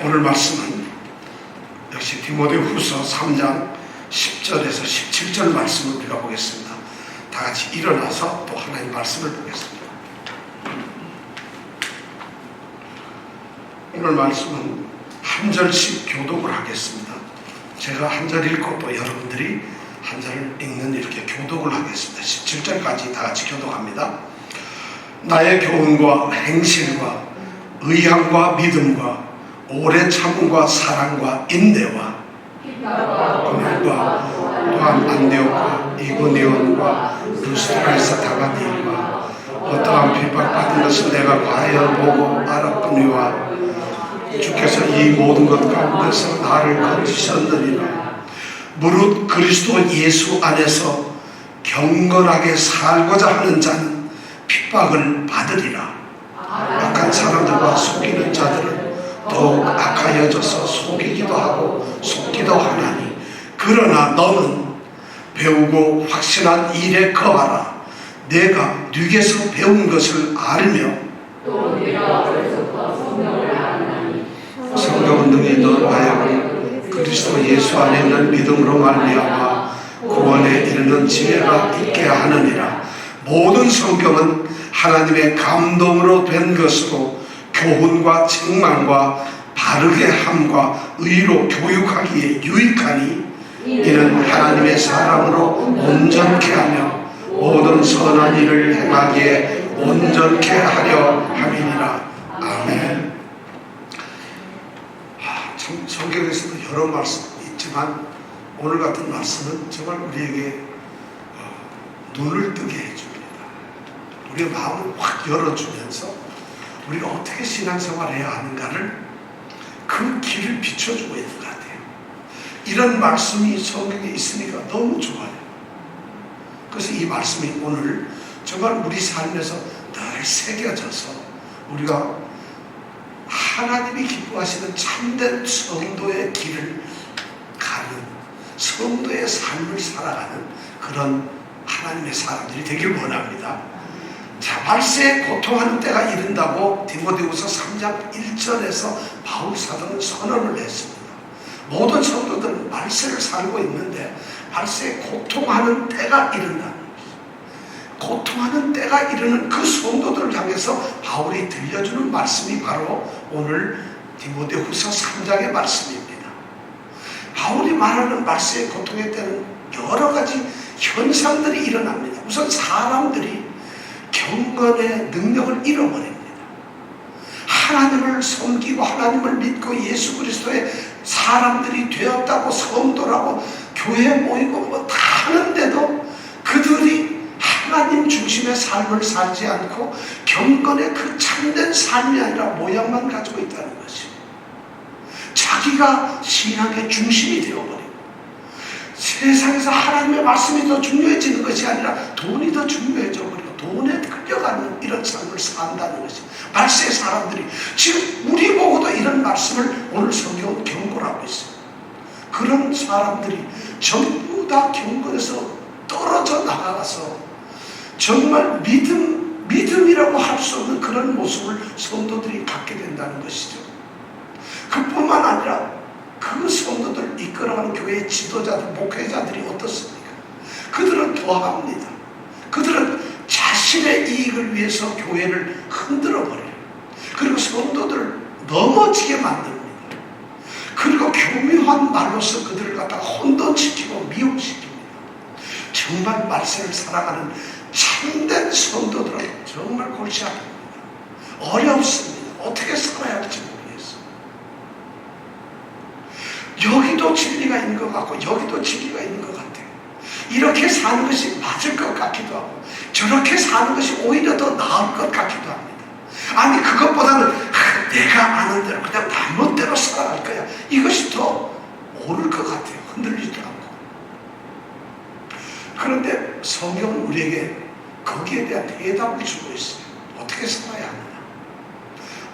오늘 말씀은 역시 디모데후서 3장 10절에서 17절 말씀을 우리가 보겠습니다. 다 같이 일어나서 또 하나님 말씀을 보겠습니다. 오늘 말씀은 한 절씩 교독을 하겠습니다. 제가 한 절 읽고 또 여러분들이 한 절을 읽는 이렇게 교독을 하겠습니다. 17절까지 다 같이 교독합니다. 나의 교훈과 행실과 의향과 믿음과 오래 참음과 사랑과 인내와 고난과 또한 안디옥과 이고니온과 루스트라에서 당한 일과 어떠한 핍박받은 것을 내가 과연 보고 알았거니와 주께서 이 모든 것 가운데서 나를 건지셨느니라. 무릇 그리스도 예수 안에서 경건하게 살고자 하는 자는 핍박을 받으리라. 악한 사람들과 속이는 자들은 더욱 악하여져서 속이기도 하고 속기도 하나니, 그러나 너는 배우고 확신한 일에 거하라. 내가 네게서 배운 것을 알며 또 네가 어려서부터 성경을 아나니 성경은 능히 너로 하여금 그리스도 예수 안에 있는 믿음으로 말미암아 구원에 이르는 지혜가 있게 하느니라. 모든 성경은 하나님의 감동으로 된 것으로 교훈과 책망과 바르게 함과 의로 교육하기에 유익하니, 이는 하나님의 사람으로 온전케 하며 모든 선한 일을 행하기에 온전케 하려 함이니라. 아멘. 참 성경에서도 여러 말씀이 있지만 오늘 같은 말씀은 정말 우리에게 눈을 뜨게 해줍니다. 우리의 마음을 확 열어주면서 우리가 어떻게 신앙생활을 해야 하는가를 그 길을 비춰주고 있는 것 같아요. 이런 말씀이 성경에 있으니까 너무 좋아요. 그래서 이 말씀이 오늘 정말 우리 삶에서 늘 새겨져서 우리가 하나님이 기뻐하시는 참된 성도의 길을 가는, 성도의 삶을 살아가는 그런 하나님의 사람들이 되길 원합니다. 자, 말세에 고통하는 때가 이른다고 디모데후서 3장 1절에서 바울 사도는 선언을 했습니다. 모든 성도들은 말세를 살고 있는데 말세에 고통하는 때가 이른다는 것입니다. 고통하는 때가 이르는 그 성도들을 향해서 바울이 들려주는 말씀이 바로 오늘 디모데후서 3장의 말씀입니다. 바울이 말하는 말세의 고통의 때는 여러 가지 현상들이 일어납니다. 우선 사람들이 경건의 능력을 잃어버립니다. 하나님을 섬기고 하나님을 믿고 예수 그리스도의 사람들이 되었다고 성도라고 교회에 모이고 뭐 다 하는데도 그들이 하나님 중심의 삶을 살지 않고 경건의 그 참된 삶이 아니라 모양만 가지고 있다는 것이죠. 자기가 신앙의 중심이 되어버리고 세상에서 하나님의 말씀이 더 중요해지는 것이 아니라 돈이 더 중요해져 버리고 돈에 끌려가는 이런 삶을 산다는 것이 말세의 사람들이 지금 우리 보고도 이런 말씀을 오늘 성경은 경고를 하고 있어요. 그런 사람들이 전부 다 경건에서 떨어져 나가서 정말 믿음이라고 할 수 없는 그런 모습을 성도들이 갖게 된다는 것이죠. 그뿐만 아니라 그 성도들 이끌어가는 교회의 지도자들, 목회자들이 어떻습니까? 그들은 더합니다. 그들은 자신의 이익을 위해서 교회를 흔들어 버려요. 그리고 성도들을 넘어지게 만듭니다. 그리고 교묘한 말로서 그들을 갖다가 혼돈시키고 미혹시킵니다. 정말 말세를 살아가는 참된 성도들은 정말 골치 아픕니다. 어렵습니다. 어떻게 살아야 할지 모르겠어요. 여기도 진리가 있는 것 같고 여기도 진리가 있는 것 같아요. 이렇게 사는 것이 맞을 것 같기도 하고 저렇게 사는 것이 오히려 더 나을 것 같기도 합니다. 아니 그것보다는 내가 아는 대로 그냥 남멋대로 살아갈 거야, 이것이 더 옳을 것 같아요. 흔들리지도 않고. 그런데 성경은 우리에게 거기에 대한 해답을 주고 있어요. 어떻게 살아야 하느냐.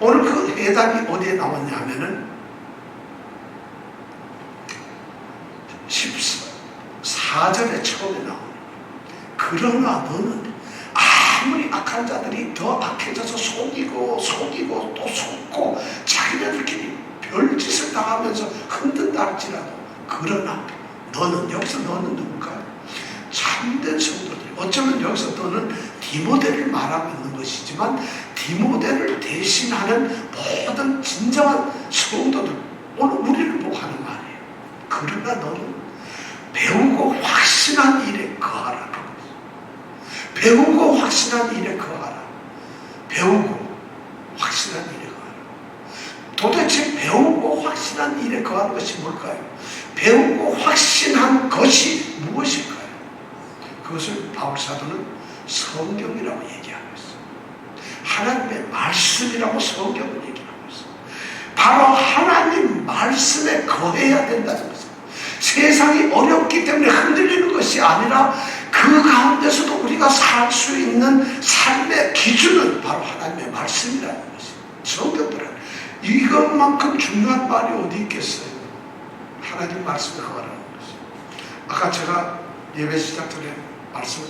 오늘 그 해답이 어디에 나왔냐 하면은 14절에 처음에 나옵니다. 그러나 너는 아무리 악한 자들이 더 악해져서 속이고 또 속고 자기네들끼리 별 당하면서 흔든다 할지라도 그러나 너는, 여기서 너는 누굴까요? 참된 성도들. 어쩌면 여기서 너는 디모데를 말하고 있는 것이지만 디모데를 대신하는 모든 진정한 성도들, 오늘 우리를 보고 하는 말이에요. 그러나 너는 배우고 확신한 일에 거하라. 배우고 확신한 일에 거하라. 배우고 확신한 일에 거하라. 도대체 배우고 확신한 일에 거하는 것이 뭘까요? 배우고 확신한 것이 무엇일까요? 그것을 바울사도는 성경이라고 얘기하고 있어요. 하나님의 말씀이라고 성경을 얘기하고 있어요. 바로 하나님 말씀에 거해야 된다는 것입니다. 세상이 어렵기 때문에 흔들리는 것이 아니라 그 가운데서도 우리가 살 수 있는 삶의 기준은 바로 하나님의 말씀이라는 것입니다. 성경들은 이것만큼 중요한 말이 어디 있겠어요? 하나님 말씀에 거하라는 것입니다. 아까 제가 예배 시작 전에 말씀을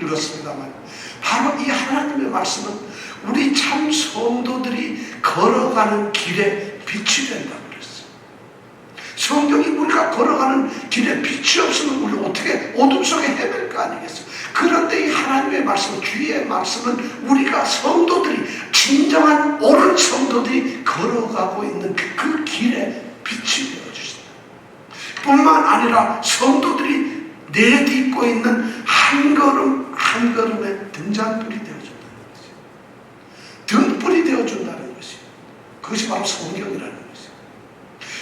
읽었습니다만 바로 이 하나님의 말씀은 우리 참 성도들이 걸어가는 길에 빛이 된다고 그랬어요. 성경이 우리가 걸어가는 길에 빛이 없으면 우리 어떻게 어둠 속에 헤맬 거 아니겠어요? 그런데 이 하나님의 말씀, 주의 말씀은 우리가 성도들이, 진정한 옳은 성도들이 걸어가고 있는 그 길에 빛이 되어주신다. 뿐만 아니라 성도들이 내딛고 있는 한 걸음 한 걸음의 등잔불이 되어준다는 것이에요. 등불이 되어준다는 것이에요. 그것이 바로 성경이라는 것이에요.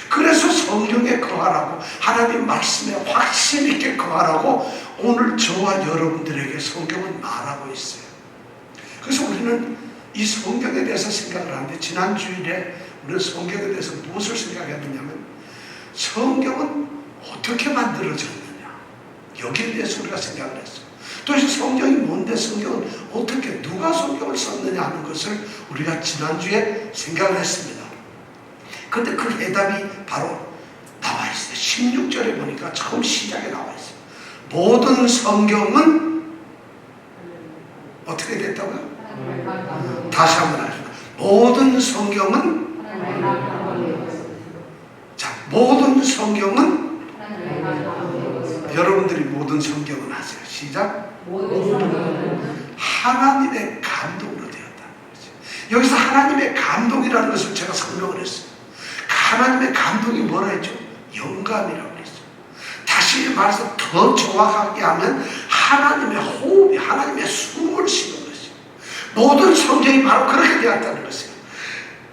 그래서 성경에 거하라고, 하나님 말씀에 확신 있게 거하라고 오늘 저와 여러분들에게 성경은 말하고 있어요. 그래서 우리는 이 성경에 대해서 생각을 하는데 지난 주일에 우리는 성경에 대해서 무엇을 생각했느냐면 성경은 어떻게 만들어졌느냐, 여기에 대해서 우리가 생각을 했어요. 도대체 성경이 뭔데, 성경은 어떻게, 누가 성경을 썼느냐 하는 것을 우리가 지난주에 생각을 했습니다. 그런데 그 해답이 바로 나와 있어요. 16절에 보니까 처음 시작에 나와 있어요. 모든 성경은 어떻게 됐다고요? 다시 한번 하겠습니다. 모든 성경은, 자, 모든 성경은, 여러분들이 모든 성경은 하세요. 시작. 하나님의 감동으로 되었다는 거죠. 여기서 하나님의 감동이라는 것을 제가 설명을 했어요. 하나님의 감동이 뭐라 했죠? 영감이라고 했어요. 다시 말해서 더 정확하게 하면 하나님의 호흡이, 하나님의 숨을 쉬는 것이에요. 모든 성경이 바로 그렇게 되었다는 것이에요.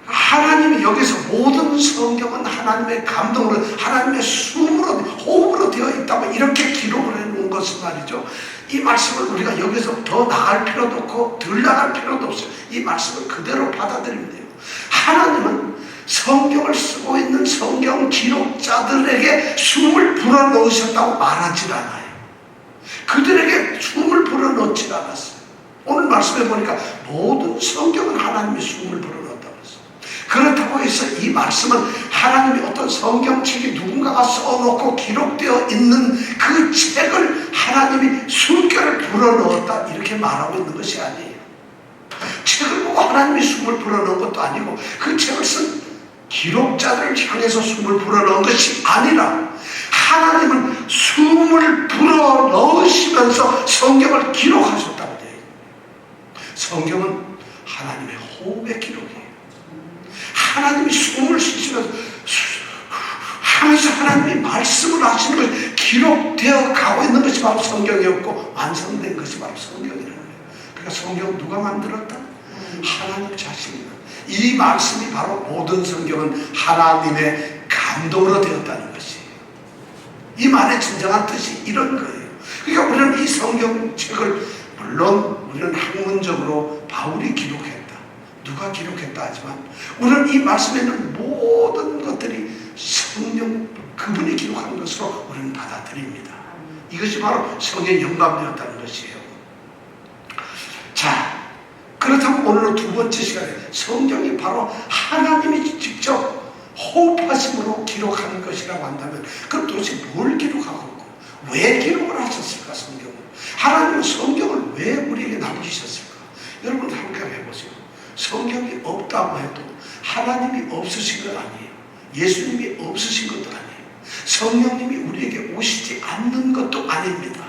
하나님이 여기서 모든 성경은 하나님의 감동으로, 하나님의 숨으로, 호흡으로 되어 있다고 이렇게 기록을 해놓은 것은 말이죠. 이 말씀을 우리가 여기서 더 나갈 필요도 없고 덜 나갈 필요도 없어요. 이 말씀을 그대로 받아들이면 돼요. 하나님은 성경을 쓰고 있는 성경 기록자들에게 숨을 불어넣으셨다고 말하지 않아요. 그들에게 숨을 불어넣지 않았어요. 오늘 말씀해 보니까 모든 성경은 하나님이 숨을 불어넣었다고 했어요. 그렇다고 해서 이 말씀은 하나님이 어떤 성경책이 누군가가 써놓고 기록되어 있는 그 책을 하나님이 숨결을 불어넣었다 이렇게 말하고 있는 것이 아니에요. 책을 보고 하나님이 숨을 불어넣은 것도 아니고 그 책을 쓴 기록자들을 향해서 숨을 불어넣은 것이 아니라 하나님은 숨을 불어넣으시면서 성경을 기록하셨다고 되어 있습니다. 성경은 하나님의 호흡의 기록이에요. 하나님이 숨을 쉬시면서 하면서 하나님이 말씀을 하시는 것이 기록되어 가고 있는 것이 바로 성경이었고 완성된 것이 바로 성경이라는 거예요. 그러니까 성경은 누가 만들었다? 하나님 자신입니다. 이 말씀이 바로 모든 성경은 하나님의 감동으로 되었다는 것이에요. 이 말의 진정한 뜻이 이런 거예요. 그러니까 우리는 이 성경책을 물론 우리는 학문적으로 바울이 기록했다, 누가 기록했다 하지만 우리는 이 말씀에 있는 모든 것들이 성령 그분이 기록한 것으로 우리는 받아들입니다. 이것이 바로 성경의 영감되었다는 것이에요. 자, 그렇다면 오늘은 두 번째 시간에 성경이 바로 하나님이 직접 호흡하심으로 기록하는 것이라고 한다면 그럼 도대체 뭘 기록하고 있고 왜 기록을 하셨을까? 성경을, 하나님은 성경을 왜 우리에게 남기셨을까? 여러분 생각해 보세요. 성경이 없다고 해도 하나님이 없으신 건 아니에요. 예수님이 없으신 것도 아니에요. 성령님이 우리에게 오시지 않는 것도 아닙니다.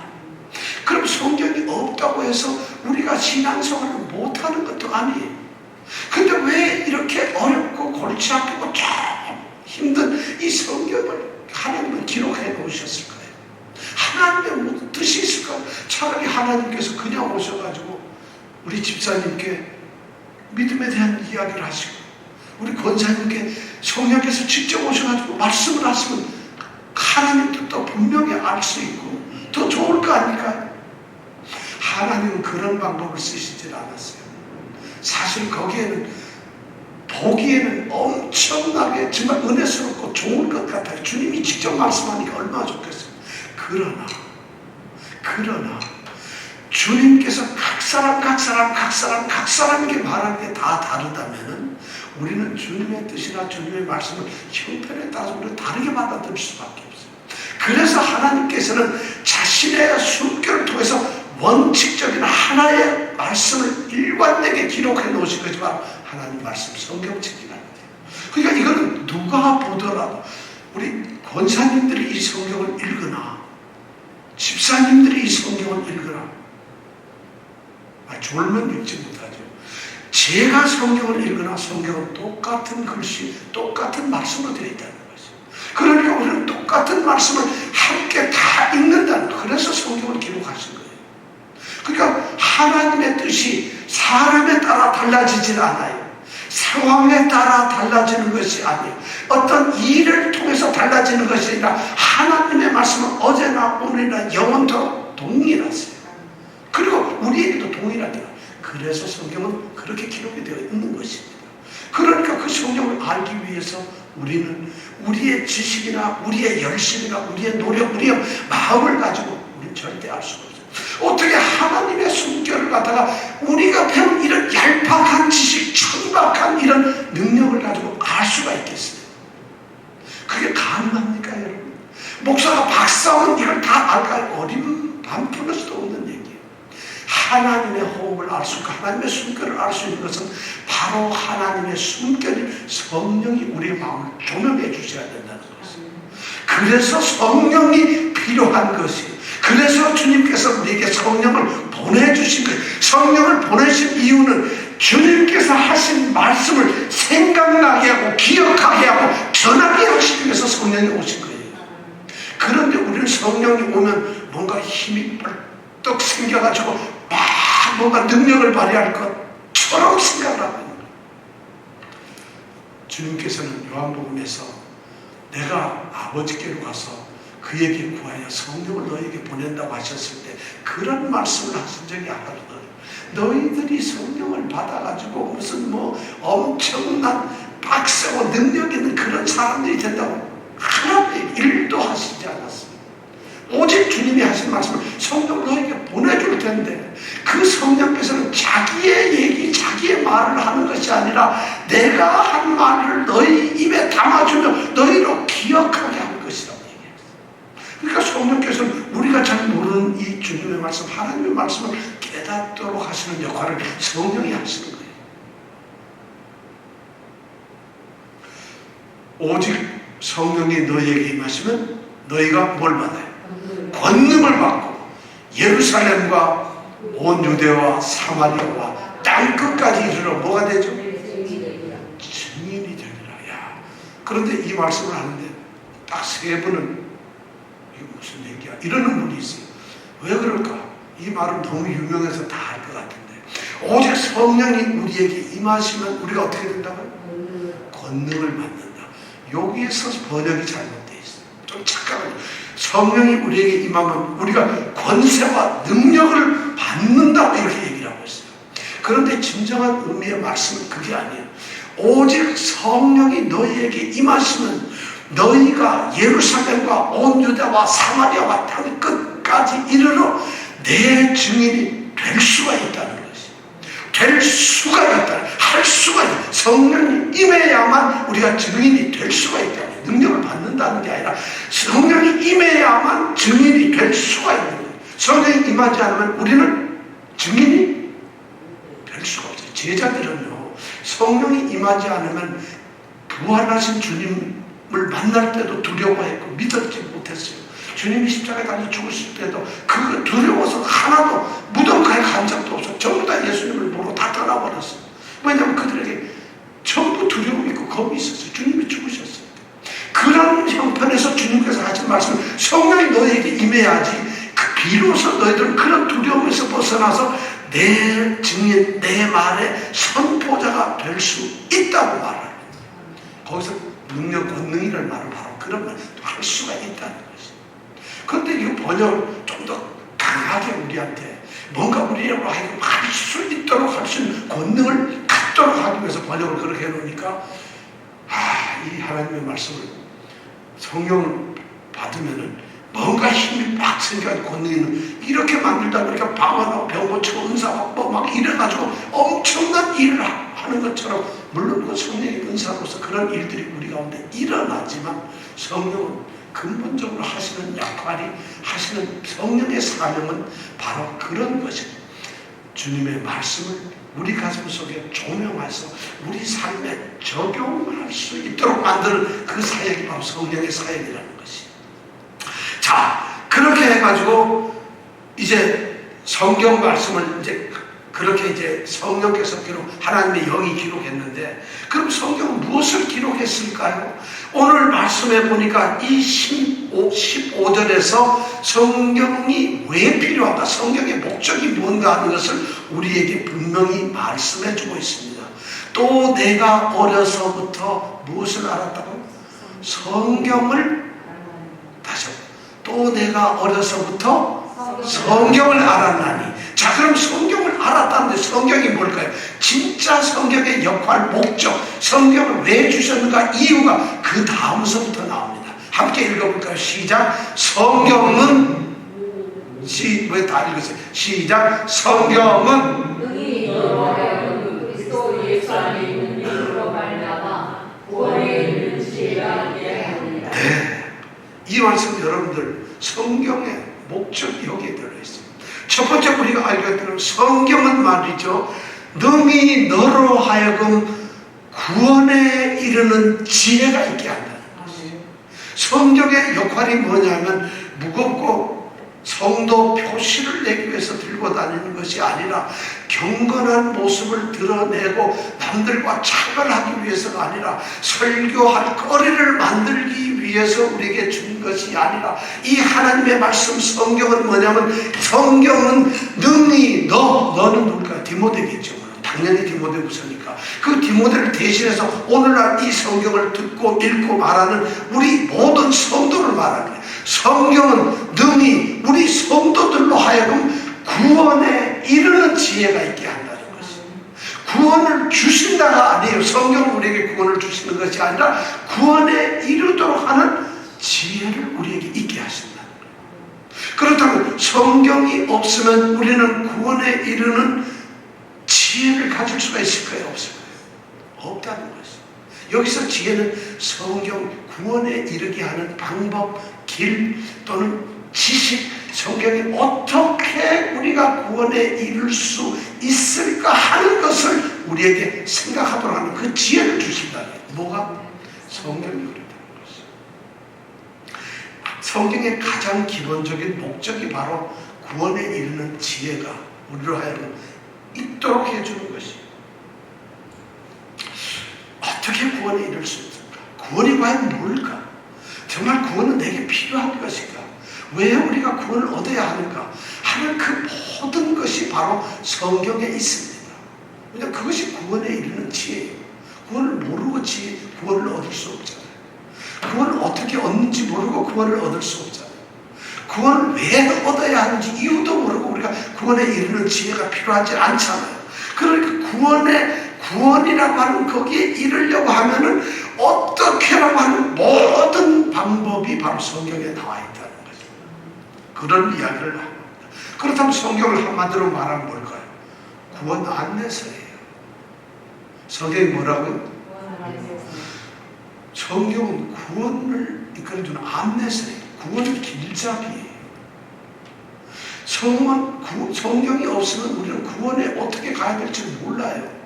그럼 성경이 없다고 해서 우리가 신앙생활을 못하는 것도 아니에요. 근데 왜 이렇게 어렵고 골치 아프고 참 힘든 이 성경을 하나님은 기록해 놓으셨을까요? 하나님의 뜻이 있을까요? 차라리 하나님께서 그냥 오셔가지고 우리 집사님께 믿음에 대한 이야기를 하시고 우리 권사님께 성령께서 직접 오셔가지고 말씀을 하시면 하나님 뜻도 분명히 알 수 있고 더 좋을 거 아닐까요? 하나님은 그런 방법을 쓰시질 않았어요. 사실 거기에는 보기에는 엄청나게 정말 은혜스럽고 좋을 것 같아요. 주님이 직접 말씀하니까 얼마나 좋겠어요. 그러나 주님께서 각 사람에게 말하는 게 다 다르다면은 우리는 주님의 뜻이나 주님의 말씀을 형편에 따라서 우리는 다르게 받아들일 수밖에 없어요. 그래서 하나님께서는 자신의 숨결을 통해서 원칙적인 하나의 말씀을 일관되게 기록해 놓으신 거지만 하나님 말씀 성경책이라는 거예요. 그러니까 이거는 누가 보더라도 우리 권사님들이 이 성경을 읽으나 집사님들이 이 성경을 읽으나 졸면 읽지 못하죠. 제가 성경을 읽으나 성경은 똑같은 글씨, 똑같은 말씀으로 되어 있다는 거죠. 그러니까 우리는 똑같은 말씀을 함께 다 읽는다는 거예요. 그래서 성경을 기록하신 거예요. 그러니까 하나님의 뜻이 사람에 따라 달라지질 않아요. 상황에 따라 달라지는 것이 아니에요. 어떤 일을 통해서 달라지는 것이 아니라 하나님의 말씀은 어제나 오늘이나 영원토록 동일하세요. 그리고 우리에게도 동일하다. 그래서 성경은 그렇게 기록이 되어 있는 것입니다. 그러니까 그 성경을 알기 위해서 우리는 우리의 지식이나 우리의 열심이나 우리의 노력, 우리의 마음을 가지고 우리는 절대 알 수가 없어요. 어떻게 하나님의 숨결을 갖다가 우리가 배운 이런 얄팍한 지식, 천박한 이런 능력을 가지고 알 수가 있겠어요? 그게 가능합니까, 여러분? 목사가 박사원 이걸 다 알까요? 어린 반푼을 수도 없는 얘기예요. 하나님의 호흡을 알 수 있고 하나님의 숨결을 알 수 있는 것은 바로 하나님의 숨결인 성령이 우리의 마음을 조명해 주셔야 된다는 것입니다. 그래서 성령이 필요한 것이에요. 그래서 주님께서 우리에게 성령을 보내주신 거예요. 성령을 보내신 이유는 주님께서 하신 말씀을 생각나게 하고 기억하게 하고 전하게 하시기 위해서 성령이 오신 거예요. 그런데 우리는 성령이 오면 뭔가 힘이 벌떡 생겨가지고 막 뭔가 능력을 발휘할 것처럼 생각을 하고 있는 거예요. 주님께서는 요한복음에서 내가 아버지께로 가서 그에게 구하여 성령을 너에게 보낸다고 하셨을 때 그런 말씀을 하신 적이 하나도 없어요. 너희들이 성령을 받아가지고 무슨 뭐 엄청난 빡세고 능력 있는 그런 사람들이 된다고 하나도 일도 하시지 않았어요. 오직 주님이 하신 말씀을 성령 너에게 보내줄 텐데 그 성령께서는 자기의 얘기, 자기의 말을 하는 것이 아니라 내가 한 말을 너희 입에 담아주며 너희로 기억하게 하는 것이라고 얘기했어요. 그러니까 성령께서는 우리가 잘 모르는 이 주님의 말씀, 하나님의 말씀을 깨닫도록 하시는 역할을 성령이 하시는 거예요. 오직 성령이 너희에게 임하시면 너희가 뭘 받아요? 권능을 받고 예루살렘과 온 유대와 사마리아와 땅끝까지 이르러 뭐가 되죠? 증인이 되리라. 야, 그런데 이 말씀을 하는데 딱 세 분은 이게 무슨 얘기야? 이러는 분이 있어요. 왜 그럴까? 이 말은 너무 유명해서 다 알 것 같은데 오직 성령이 우리에게 임하시면 우리가 어떻게 된다고요? 권능을 받는다. 여기에서 번역이 잘못되어 있어요. 좀 착각을. 성령이 우리에게 임하면 우리가 권세와 능력을 받는다고 이렇게 얘기를 하고 있어요. 그런데 진정한 의미의 말씀은 그게 아니에요. 오직 성령이 너희에게 임하시면 너희가 예루살렘과 온 유대와 사마리아와 땅 끝까지 이르러 내 증인이 될 수가 있다는 것이에요. 될 수가 있다. 할 수가 있다. 성령이 임해야만 우리가 증인이 될 수가 있다. 능력을 받는다는 게 아니라 성령이 임해야만 증인이 될 수가 있는 거예요. 성령이 임하지 않으면 우리는 증인이 될 수가 없어요. 제자들은요, 성령이 임하지 않으면 부활하신 주님 만날 때도 두려워했고 믿었지 못했어요. 주님이 십자가에 달려 죽으실 때도 그 두려워서 하나도 무덤가에 간 적도 없어. 전부 다 예수님을 모르고 다 떠나버렸어요. 왜냐하면 그들에게 전부 두려움이 있고 겁이 있었어요. 주님이 죽으셨어요. 그런 형편에서 주님께서 하신 말씀은 성령이 너에게 임해야지 비로소 너희들은 그런 두려움에서 벗어나서 내 증인, 내 말의 선포자가 될 수 있다고 말하는 거기서 능력, 권능이라는 말은 바로 그런 말 할 수가 있다는 것이. 그런데 이 번역을 좀 더 강하게 우리한테 뭔가 우리라고 하여금 할 수 있도록 할 수 있는 권능을 갖도록 하기 위해서 번역을 그렇게 해놓으니까 이 하나님의 말씀을 성령을 받으면은 뭔가 힘이 막 생겨가지고 권능이 있는 이렇게 만들다 보니까 방언하고 병 고치고 은사 받고 막 이래가지고 엄청난 일을 하는 것처럼 물론 그 성령의 은사로서 그런 일들이 우리 가운데 일어나지만 성령은 근본적으로 하시는 역할이 하시는 성령의 사명은 바로 그런 것입니다. 주님의 말씀을 우리 가슴 속에 조명해서 우리 삶에 적용할 수 있도록 만드는 그 사역이 바로 성령의 사역이라는 것이. 자, 그렇게 해가지고 이제 성경 말씀을 이제 그렇게 이제 성령께서 하나님의 영이 기록했는데, 그럼 성경은 무엇을 기록했을까요? 오늘 말씀해 보니까 이 15절에서 성경이 왜 필요한가, 성경의 목적이 뭔가 하는 것을 우리에게 분명히 말씀해 주고 있습니다. 또 내가 어려서부터 무엇을 알았다고? 성경을, 다시 또 내가 어려서부터 성경을 알았나니. 자, 그럼 성경을 알았다는데 성경이 뭘까요? 진짜 성경의 역할, 목적, 성경을 왜 주셨는가, 이유가 그 다음서부터 나옵니다. 함께 읽어볼까요? 시작. 성경은 왜 다 읽으세요? 시작. 성경은 능히 너로 하여금 그리스도 예수 안에 있는 힘으로 말미암아 구원에 이르는 지혜가 있게 하느니라. 네, 이 말씀 여러분들 성경의 목적이 여기에 들어있어요. 첫 번째 우리가 알게 되는 성경은 말이죠, 능히 너로 하여금 구원에 이르는 지혜가 있게 한다는 것이에요. 성경의 역할이 뭐냐면 무겁고 성도 표시를 내기 위해서 들고 다니는 것이 아니라 경건한 모습을 드러내고 남들과 차별하기 위해서가 아니라 설교할 거리를 만들기 위해서 우리에게 준 것이 아니라, 이 하나님의 말씀 성경은 뭐냐면, 성경은 능히 너는 누굴까요? 디모데겠죠. 당연히 디모데후서니까 그 디모데를 대신해서 오늘날 이 성경을 듣고 읽고 말하는 우리 모든 성도를 말하는 거예요. 성경은 능히 우리 성도들로 하여금 구원에 이르는 지혜가 있게 한다는 것이에요. 구원을 주신다가 아니에요. 성경은 우리에게 구원을 주시는 것이 아니라 구원에 이르도록 하는 지혜를 우리에게 있게 하신다는 거예요. 그렇다면 성경이 없으면 우리는 구원에 이르는 지혜를 가질 수가 있을까요? 없을까요? 없다는 것이죠. 여기서 지혜는 성경 구원에 이르게 하는 방법, 길 또는 지식, 성경이 어떻게 우리가 구원에 이룰 수 있을까 하는 것을 우리에게 생각하도록 하는 그 지혜를 주신다는 거예요. 뭐가? 성경이 그렇다는 것이죠. 성경의 가장 기본적인 목적이 바로 구원에 이르는 지혜가 우리로 하여금 있도록 해주는 것이에요. 어떻게 구원에 이를 수 있을까? 구원이 과연 뭘까? 정말 구원은 내게 필요한 것인가? 왜 우리가 구원을 얻어야 하는가 하는 그 모든 것이 바로 성경에 있습니다. 왜냐하면 그것이 구원에 이르는 지혜예요. 구원을 모르고 구원을 얻을 수 없잖아요. 구원을 어떻게 얻는지 모르고 구원을 얻을 수 없잖아요. 구원을 왜 얻어야 하는지 이유도 모르고 우리가 구원에 이르는 지혜가 필요하지 않잖아요. 그러니까 구원이라고 하는 거기에 이르려고 하면은 어떻게라고 하는 모든 방법이 바로 성경에 나와 있다는 거죠. 그런 이야기를 합니다. 그렇다면 성경을 한마디로 말하면 뭘까요? 구원 안내서예요. 성경이 뭐라고요? 성경은 구원을 이끌어주는 안내서예요. 구원의 길잡이예요. 성경이 없으면 우리는 구원에 어떻게 가야 될지 몰라요.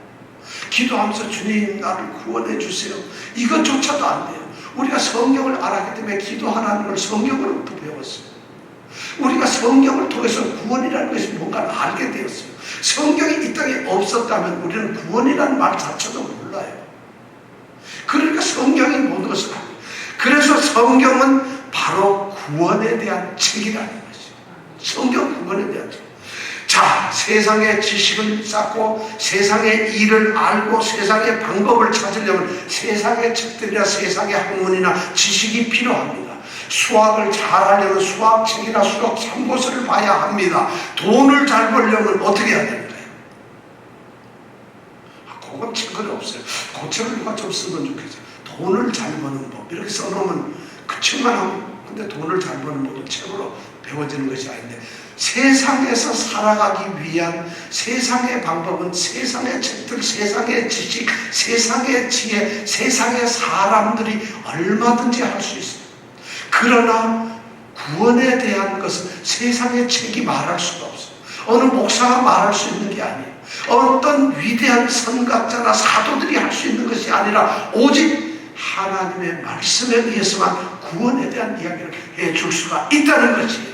기도하면서 주님 나를 구원해 주세요, 이것조차도 안 돼요. 우리가 성경을 알았기 때문에 기도하라는 걸 성경으로부터 배웠어요. 우리가 성경을 통해서 구원이라는 것이 뭔가를 알게 되었어요. 성경이 이 땅에 없었다면 우리는 구원이라는 말 자체도 몰라요. 그러니까 성경이 모든 것을 합니다. 그래서 성경은 바로 구원에 대한 책이라는 것이죠. 성경 구원에 대한 책. 자, 세상의 지식을 쌓고 세상의 일을 알고 세상의 방법을 찾으려면 세상의 책들이나 세상의 학문이나 지식이 필요합니다. 수학을 잘하려면 수학책이나 수학 참고서를 봐야 합니다. 돈을 잘 벌려면 어떻게 해야 될까요? 그건 책은 없어요. 그 책을 누가 좀 쓰면 좋겠어요. 돈을 잘 버는 법 이렇게 써놓으면 그 책만 하면, 근데 돈을 잘 버는 법은 책으로 배워지는 것이 아닌데, 세상에서 살아가기 위한 세상의 방법은 세상의 책들, 세상의 지식, 세상의 지혜, 세상의 사람들이 얼마든지 할 수 있어요. 그러나 구원에 대한 것은 세상의 책이 말할 수가 없어요. 어느 목사가 말할 수 있는 게 아니에요. 어떤 위대한 선각자나 사도들이 할 수 있는 것이 아니라 오직 하나님의 말씀에 의해서만 구원에 대한 이야기를 해줄 수가 있다는 것이에요.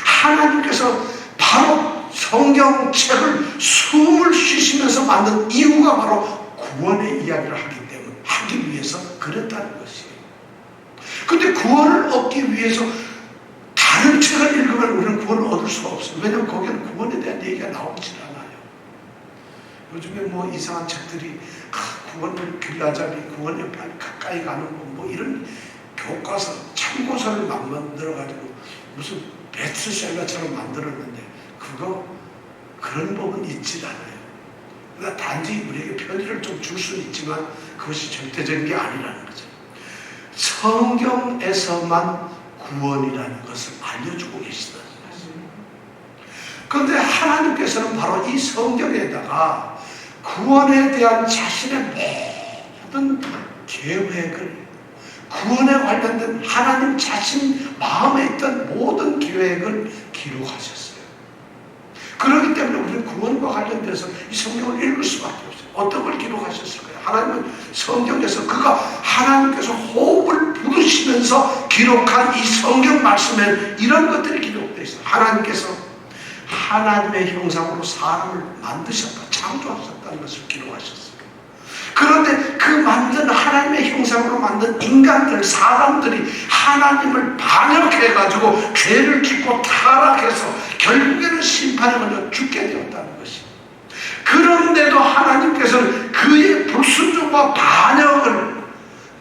하나님께서 바로 성경책을 숨을 쉬시면서 만든 이유가 바로 구원의 이야기를 하기 위해서 그랬다는 것이에요. 근데 구원을 얻기 위해서 다른 책을 읽으면 우리는 구원을 얻을 수가 없어요. 왜냐하면 거기는 구원에 대한 얘기가 나오질 않아요. 요즘에 뭐 이상한 책들이 구원을 길라잡이, 구원에 가까이 가는 뭐 이런 교과서, 참고서를 막 만들어가지고 무슨 베스트셀러처럼 만들었는데 그런 법은 있질 않아요. 그러니까 단지 우리에게 편의를 좀 줄 수는 있지만 그것이 절대적인 게 아니라는 거죠. 성경에서만 구원이라는 것을 알려주고 계시다는 것입니다. 그런데 하나님께서는 바로 이 성경에다가 구원에 대한 자신의 모든 계획을, 구원에 관련된 하나님 자신 마음에 있던 모든 계획을 기록하셨어요. 그렇기 때문에 우리는 구원과 관련돼서 이 성경을 읽을 수밖에 없어요. 어떤 걸 기록하셨을까요? 하나님은 성경에서 하나님께서 호흡을 부르시면서 기록한 이 성경 말씀에 이런 것들이 기록되어 있어요. 하나님께서 하나님의 형상으로 사람을 만드셨다, 창조하셨다는 것을 기록하셨어요. 그런데 그 만든 하나님의 형상으로 만든 인간들, 사람들이 하나님을 반역해가지고 죄를 짓고 타락해서 결국에는 심판에 걸려 죽게 되었다는 것입니다. 그런데도 하나님께서는 그의 불순종과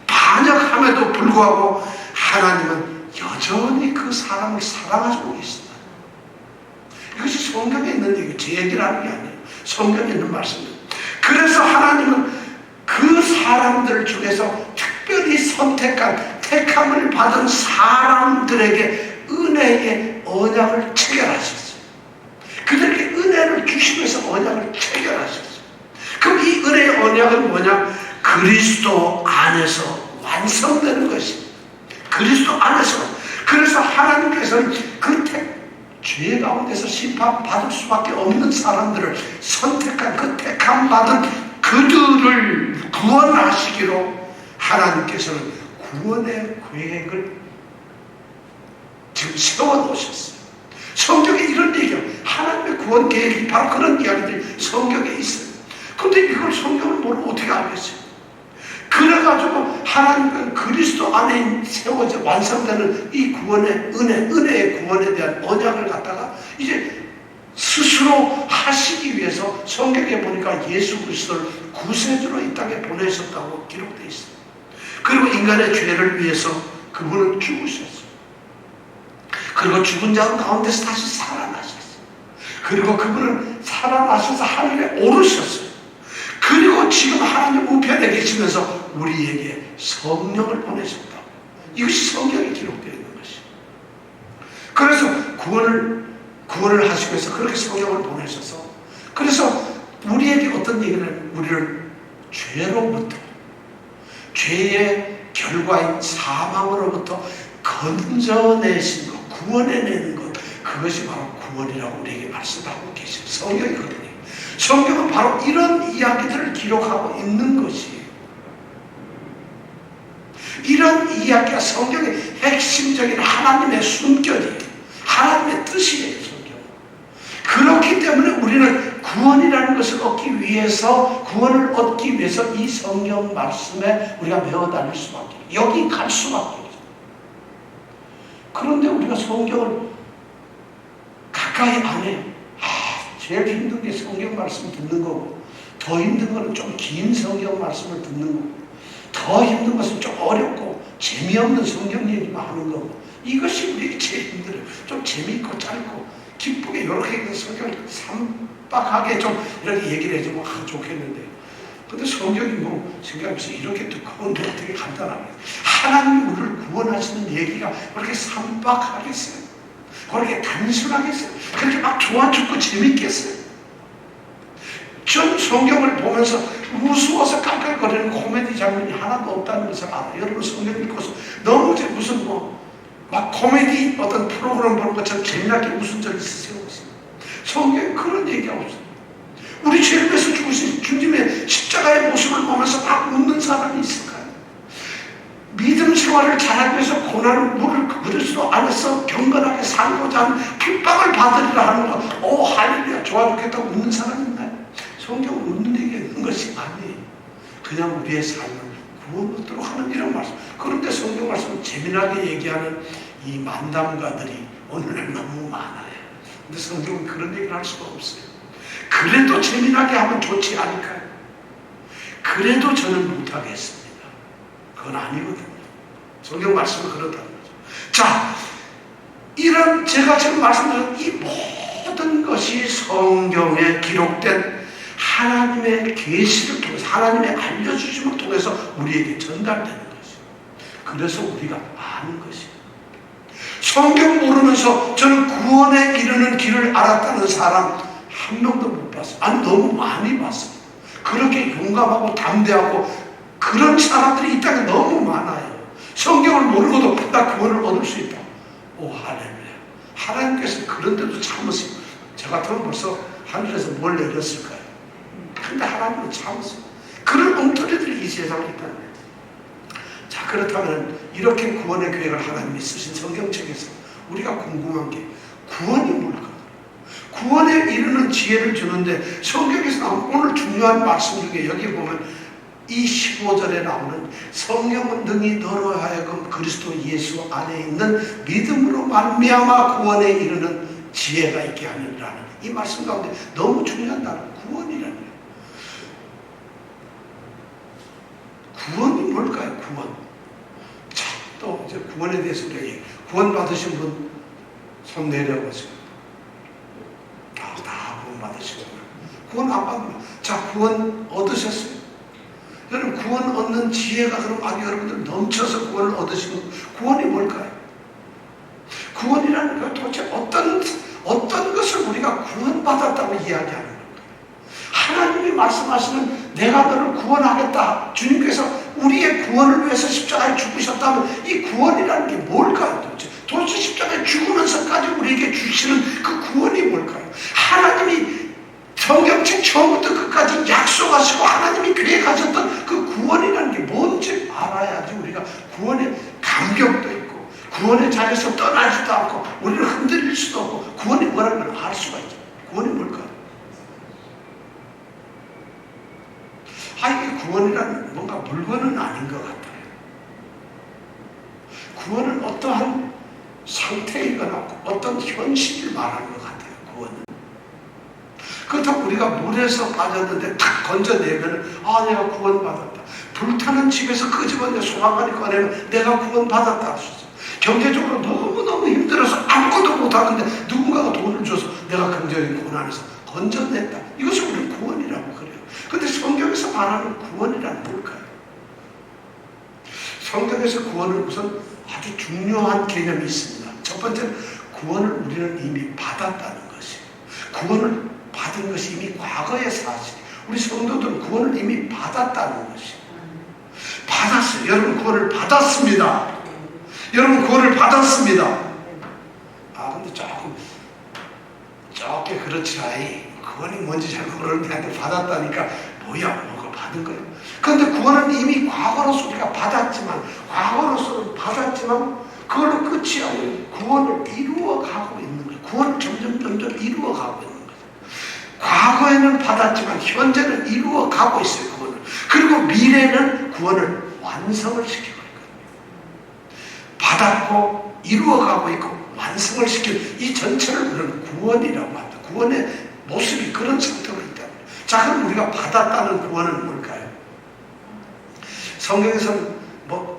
반역함에도 불구하고 하나님은 여전히 그 사람을 사랑하고 계신다. 이것이 성경에 있는 얘기예요. 제 얘기를 하는 게 아니에요. 성경에 있는 말씀입니다. 그래서 하나님은 그 사람들 중에서 특별히 선택한, 택함을 받은 사람들에게 은혜의 언약을 체결하셨어요. 그들에게 은혜를 주시면서 언약을 체결하셨어요. 그럼 이 은혜의 언약은 뭐냐? 그리스도 안에서 완성되는 것입니다. 그리스도 안에서. 그래서 하나님께서는 죄 가운데서 심판받을 수밖에 없는 사람들을 선택한, 그 택함받은 그들을 구원하시기로 하나님께서는 구원의 계획을 지금 세워놓으셨어요. 성경에 이런 얘기예요. 하나님의 구원 계획이 바로 그런 이야기들이 성경에 있어요. 그런데 이걸 성경을 모르고 어떻게 알겠어요? 그래가지고 하나님은 그리스도 안에 세워져 완성되는 이 구원의 은혜의 구원에 대한 언약을 갖다가 이제 스스로 하시기 위해서 성경에 보니까 예수 그리스도를 구세주로 이 땅에 보내셨다고 기록되어 있어요. 그리고 인간의 죄를 위해서 그분은 죽으셨어요. 그리고 죽은 자 가운데서 다시 살아나셨어요. 그리고 그분은 살아나셔서 하늘에 오르셨어요. 그리고 지금 하나님 우편에 계시면서 우리에게 성령을 보내셨다. 이것이 성경에 기록되어 있는 것이에요. 그래서 구원을 하시기 위해서 그렇게 성령을 보내셔서, 그래서 우리에게 어떤 얘기는 우리를 죄로부터, 죄의 결과인 사망으로부터 건져내신 것, 구원해내는 것, 그것이 바로 구원이라고 우리에게 말씀하고 계신 성경이거든요. 성경은 바로 이런 이야기들을 기록하고 있는 것이에요. 이런 이야기가 성경의 핵심적인 하나님의 숨결이에요. 하나님의 뜻이에요. 성경. 그렇기 때문에 우리는 구원이라는 것을 얻기 위해서, 구원을 얻기 위해서 이 성경 말씀에 우리가 매어 다닐 수밖에, 여기 갈 수밖에 없어요. 그런데 우리가 성경을 가까이 안 해요. 제일 힘든 게 성경 말씀 듣는 거고, 더 힘든 거는 좀 긴 성경 말씀을 듣는 거고, 더 힘든 것은 좀 어렵고 재미없는 성경 얘기만 하는 거고, 이것이 우리에게 제일 힘들어요. 좀 재미있고 짧고 기쁘게 이렇게 성경을 삼박하게 좀 이렇게 얘기를 해주면 좋겠는데, 근데 성경이 뭐 생각해보세요. 이렇게 두꺼운데 어떻게 간단하게 하나님이 우리를 구원하시는 얘기가 그렇게 삼박하겠어요? 그렇게 단순하겠어요? 그렇게 막 좋아 죽고 재밌겠어요? 전 성경을 보면서 무서워서 깔깔거리는 코미디 장면이 하나도 없다는 것을 알아요. 여러분 성경 읽고서 너무 무슨 막 코미디 어떤 프로그램 보는 것처럼 재미나게 웃은 적 있으세요? 성경에 그런 얘기가 없어요. 우리 죄를 위해서 죽으신 주님의 십자가의 모습을 보면서 막 웃는 사람이 있을까요? 믿음 생활을 잘하기 위해서 고난을 물을 그리스도 안에서 경건하게 살고자 하는 핍박을 받으리라 하는 거, 오 할렐루야 좋아 죽겠다고 웃는 사람이 있나요? 성경은 웃는 얘기가 있는 것이 아니에요. 그냥 우리의 삶을 구원 얻도록 하는 이런 말씀. 그런데 성경 말씀을 재미나게 얘기하는 이 만담가들이 오늘날 너무 많아요. 근데 성경은 그런 얘기를 할 수가 없어요. 그래도 재미나게 하면 좋지 않을까요? 그래도 저는 못하겠습니다. 그건 아니거든요. 성경 말씀은 그렇다는 거죠. 자, 이런 제가 지금 말씀드린 이 모든 것이 성경에 기록된 하나님의 계시를 통해서, 하나님의 알려주심을 통해서 우리에게 전달되는 것이에요. 그래서 우리가 아는 것이에요. 성경 모르면서 저는 구원에 이르는 길을 알았다는 사람 한 명도 못 봤어요. 아니 너무 많이 봤어요. 그렇게 용감하고 담대하고 그런 사람들이 이 땅에 너무 많아요. 성경을 모르고도 나 구원을 얻을 수 있다. 오 할렐루야. 하나님께서 그런데도 참으세요. 저 같으면 벌써 하늘에서 뭘 내렸을까요? 근데 하나님은 참으세요. 그런 엉터리들이 이 세상에 있다는 거예요. 자, 그렇다면 이렇게 구원의 계획을 하나님이 쓰신 성경책에서 우리가 궁금한 게 구원이 뭘까? 구원에 이르는 지혜를 주는데 성경에서 나온 오늘 중요한 말씀 중에 여기 보면 이 15절에 나오는 성령은 능히 너로 하여금 그리스도 예수 안에 있는 믿음으로 말미암아 구원에 이르는 지혜가 있게 하느니라는 이 말씀 가운데 너무 중요한 단어 구원이라는 거예요. 구원이 뭘까요? 구원. 자, 또 이제 구원에 대해서 우리가 구원 받으신 분 손 내려보세요. 다 구원 받으시고 구원 안 받으면 자 구원 얻으셨어요. 여러분 구원 얻는 지혜가 그럼 여러분들 넘쳐서 구원을 얻으시고 구원이 뭘까요? 구원이라는 건 도대체 어떤 것을 우리가 구원받았다고 이야기하는 걸까요? 하나님이 말씀하시는 내가 너를 구원하겠다. 주님께서 우리의 구원을 위해서 십자가에 죽으셨다면 이 구원이라는 게 뭘까요? 도대체 십자가에 죽으면서까지 우리에게 주시는 그 구원이 뭘까요? 하나님이 성경책 처음부터 끝까지 약속하시고 하나님이 계획하셨던 그 구원이라는 게 뭔지 알아야지 우리가 구원의 감격도 있고 구원의 자리에서 떠나지도 않고 우리를 흔들릴 수도 없고 구원이 뭐라는 걸 알 수가 있죠. 구원이 뭘까요? 이게 구원이라는 뭔가 물건은 아닌 것 같아요. 구원은 어떠한 상태이거나 어떤 현실을 말하는 것 같아요. 구원은. 그렇다고 우리가 물에서 빠졌는데 탁 건져내면 내가 구원받았다. 불타는 집에서 끄집어내 소방관이 꺼내면 내가 구원받았다 할 수 있어요. 경제적으로 너무너무 힘들어서 아무것도 못하는데 누군가가 돈을 줘서 내가 경제적인 고난에서 건져냈다. 이것을 우리는 구원이라고 그래요. 그런데 성경에서 말하는 구원이란 뭘까요? 성경에서 구원은 우선 아주 중요한 개념이 있습니다. 첫 번째는 구원을 우리는 이미 받았다는 것이에요. 구원을 받은 것이 이미 과거의 사실이에요. 우리 성도들은 구원을 이미 받았다는 것이에요. 받았어요. 여러분 구원을 받았습니다. 여러분 구원을 받았습니다. 근데 조금 그렇지 구원이 뭔지 잘 모르는데 받았다니까 뭐야 뭐가 받은 거예요. 그런데 구원은 이미 과거로서 우리가 받았지만 그걸로 끝이 아니고 구원을 이루어가고 있는 거예요. 구원을 점점 이루어가고 있는 거예요. 과거에는 받았지만 현재는 이루어가고 있어요. 구원을. 그리고 미래는 구원을 완성을 시키고 있거든요. 받았고 이루어가고 있고 완성을 시키는 이 전체를 우리는 구원이라고 합니다. 구원의 모습이 그런 상태로 있다. 자, 그럼 우리가 받았다는 구원은 뭘까요? 성경에서는 뭐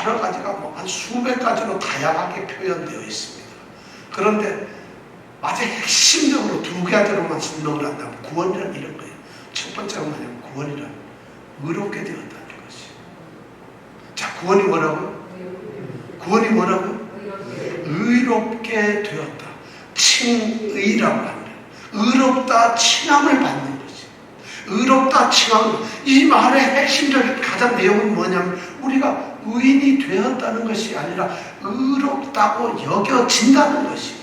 여러 가지가 한 수백 가지로 다양하게 표현되어 있습니다. 그런데 아주 핵심적으로 두 가지로만 설명을 한다면 구원이란 이런 거예요. 첫 번째가 뭐냐면 구원이란 의롭게 되었다는 것이. 자, 구원이 뭐라고요? 구원이 뭐라고요? 의롭게 되었다. 칭의라고 합니다. 의롭다 칭함을 받는 거지. 의롭다 칭함을. 이 말의 핵심적인 가장 내용은 뭐냐면 우리가 의인이 되었다는 것이 아니라 의롭다고 여겨진다는 것이.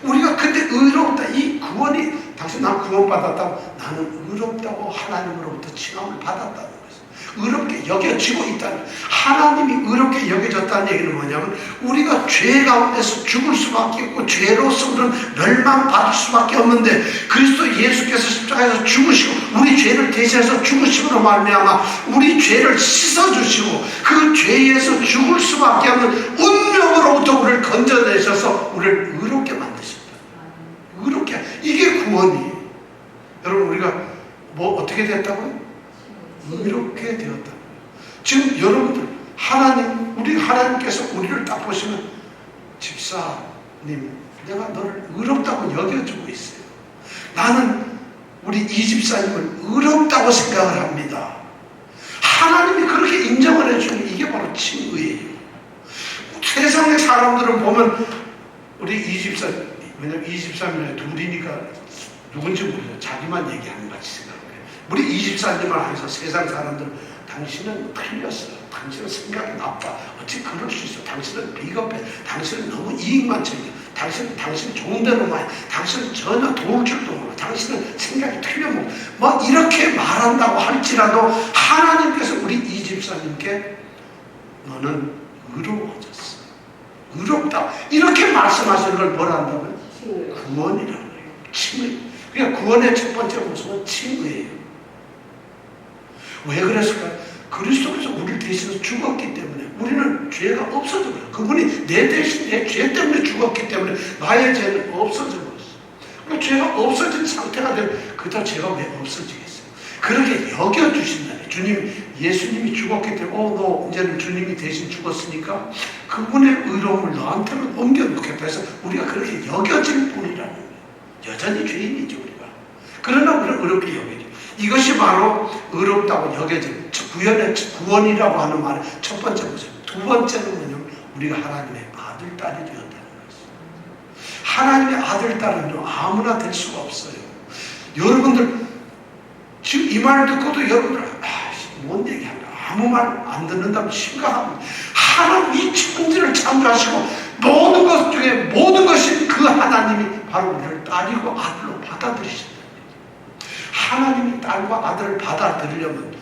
우리가 근데 의롭다, 이 구원이 당신 난 구원받았다고 나는 의롭다고 하나님으로부터 칭함을 받았다는 것이. 의롭게 여겨지고 있다는, 하나님이 의롭게 여겨졌다는 얘기는 뭐냐면 우리가 죄 가운데서 죽을 수밖에 없고 죄로서 우리는 멸망받을 수밖에 없는데 그리스도 예수께서 십자가에서 죽으시고 우리 죄를 대신해서 죽으심으로 말미암아 우리 죄를 씻어주시고 그 죄에서 죽을 수밖에 없는 운명으로부터 우리를 건져내셔서 우리를 의롭게 만드셨다. 의롭게, 이게 구원이에요. 여러분, 우리가 뭐 어떻게 됐다고요? 의롭게 되었다. 지금 여러분들 우리 하나님께서 우리를 딱 보시면 집사님, 내가 너를 의롭다고 여겨주고 있어요. 나는 우리 이 집사님을 의롭다고 생각을 합니다. 하나님이 그렇게 인정을 해주는 이게 바로 칭의예요. 세상의 사람들은 보면 우리 이 집사님, 왜냐면 이 집사님이 둘이니까 누군지 모르죠. 자기만 얘기하는 것 같이 생각해요. 우리 이 집사님을 향해서 세상 사람들은 당신은 틀렸어. 당신은 생각이 나빠. 어찌 그럴 수 있어. 당신은 비겁해. 당신은 너무 이익만 챙겨. 당신 좋은 대로만 해. 당신은 전혀 도울 줄도 몰라. 당신은 생각이 틀려. 뭐 이렇게 말한다고 할지라도 하나님께서 우리 이 집사님께 너는 의로워졌어. 의롭다. 이렇게 말씀하시는 걸 뭐라 한다고요? 구원이라는 거예요. 칭의. 그러니까 구원의 첫 번째 모습은 칭의예요. 왜 그랬을까요? 그리스도께서 우리를 대신해서 죽었기 때문에 우리는 죄가 없어져 버려요. 그분이 내 대신 내 죄 때문에 죽었기 때문에 나의 죄는 없어져 버렸어. 그러니까 죄가 없어진 상태가 되면 그렇다고 죄가 왜 없어지겠어요? 그렇게 여겨주신다네. 예수님이 죽었기 때문에 너 이제는 주님이 대신 죽었으니까 그분의 의로움을 너한테는 옮겨놓겠다 해서 우리가 그렇게 여겨질 뿐이라는 거예요. 여전히 죄인이죠 우리가. 그러나 우리는 의롭게 여겨져. 이것이 바로 의롭다고 여겨진 구원이라고 하는 말의 첫 번째 모습. 두 번째는 뭐냐면 우리가 하나님의 아들, 딸이 되었다는 것입니다. 하나님의 아들, 딸은 아무나 될 수가 없어요. 여러분들 지금 이 말 듣고도 여러분들 뭔 얘기하냐, 아무 말 안 듣는다면 심각합니다. 하나님 이 천지를 창조하시고 모든 것 중에 모든 것이 그 하나님이 바로 우리를 딸이고 아들로 받아들이신다. 하나님이 딸과 아들을 받아들이려면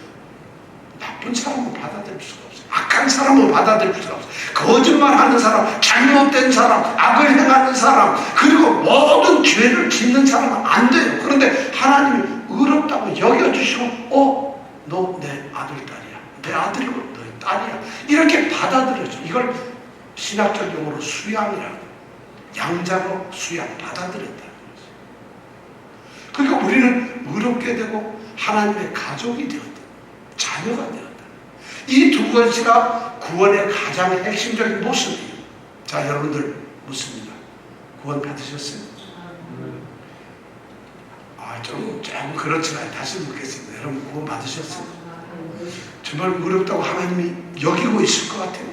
나쁜 사람은 받아들일 수가 없어요. 악한 사람은 받아들일 수가 없어요. 거짓말하는 사람, 잘못된 사람, 악을 행하는 사람, 그리고 모든 죄를 짓는 사람은 안 돼요. 그런데 하나님이 의롭다고 여겨주시고 너 내 아들, 딸이야. 내 아들이고 너의 딸이야. 이렇게 받아들여줘. 이걸 신학적 용어로 수양이라고, 양자로 수양, 받아들였다는 거죠. 그러니까 우리는 의롭게 되고 하나님의 가족이 되었다. 자녀가 되었다. 이 두 가지가 구원의 가장 핵심적인 모습이에요. 자, 여러분들 묻습니다. 구원 받으셨어요? 좀 그렇지만 다시 묻겠습니다. 여러분 구원 받으셨어요? 정말 의롭다고 하나님이 여기고 있을 것 같아요.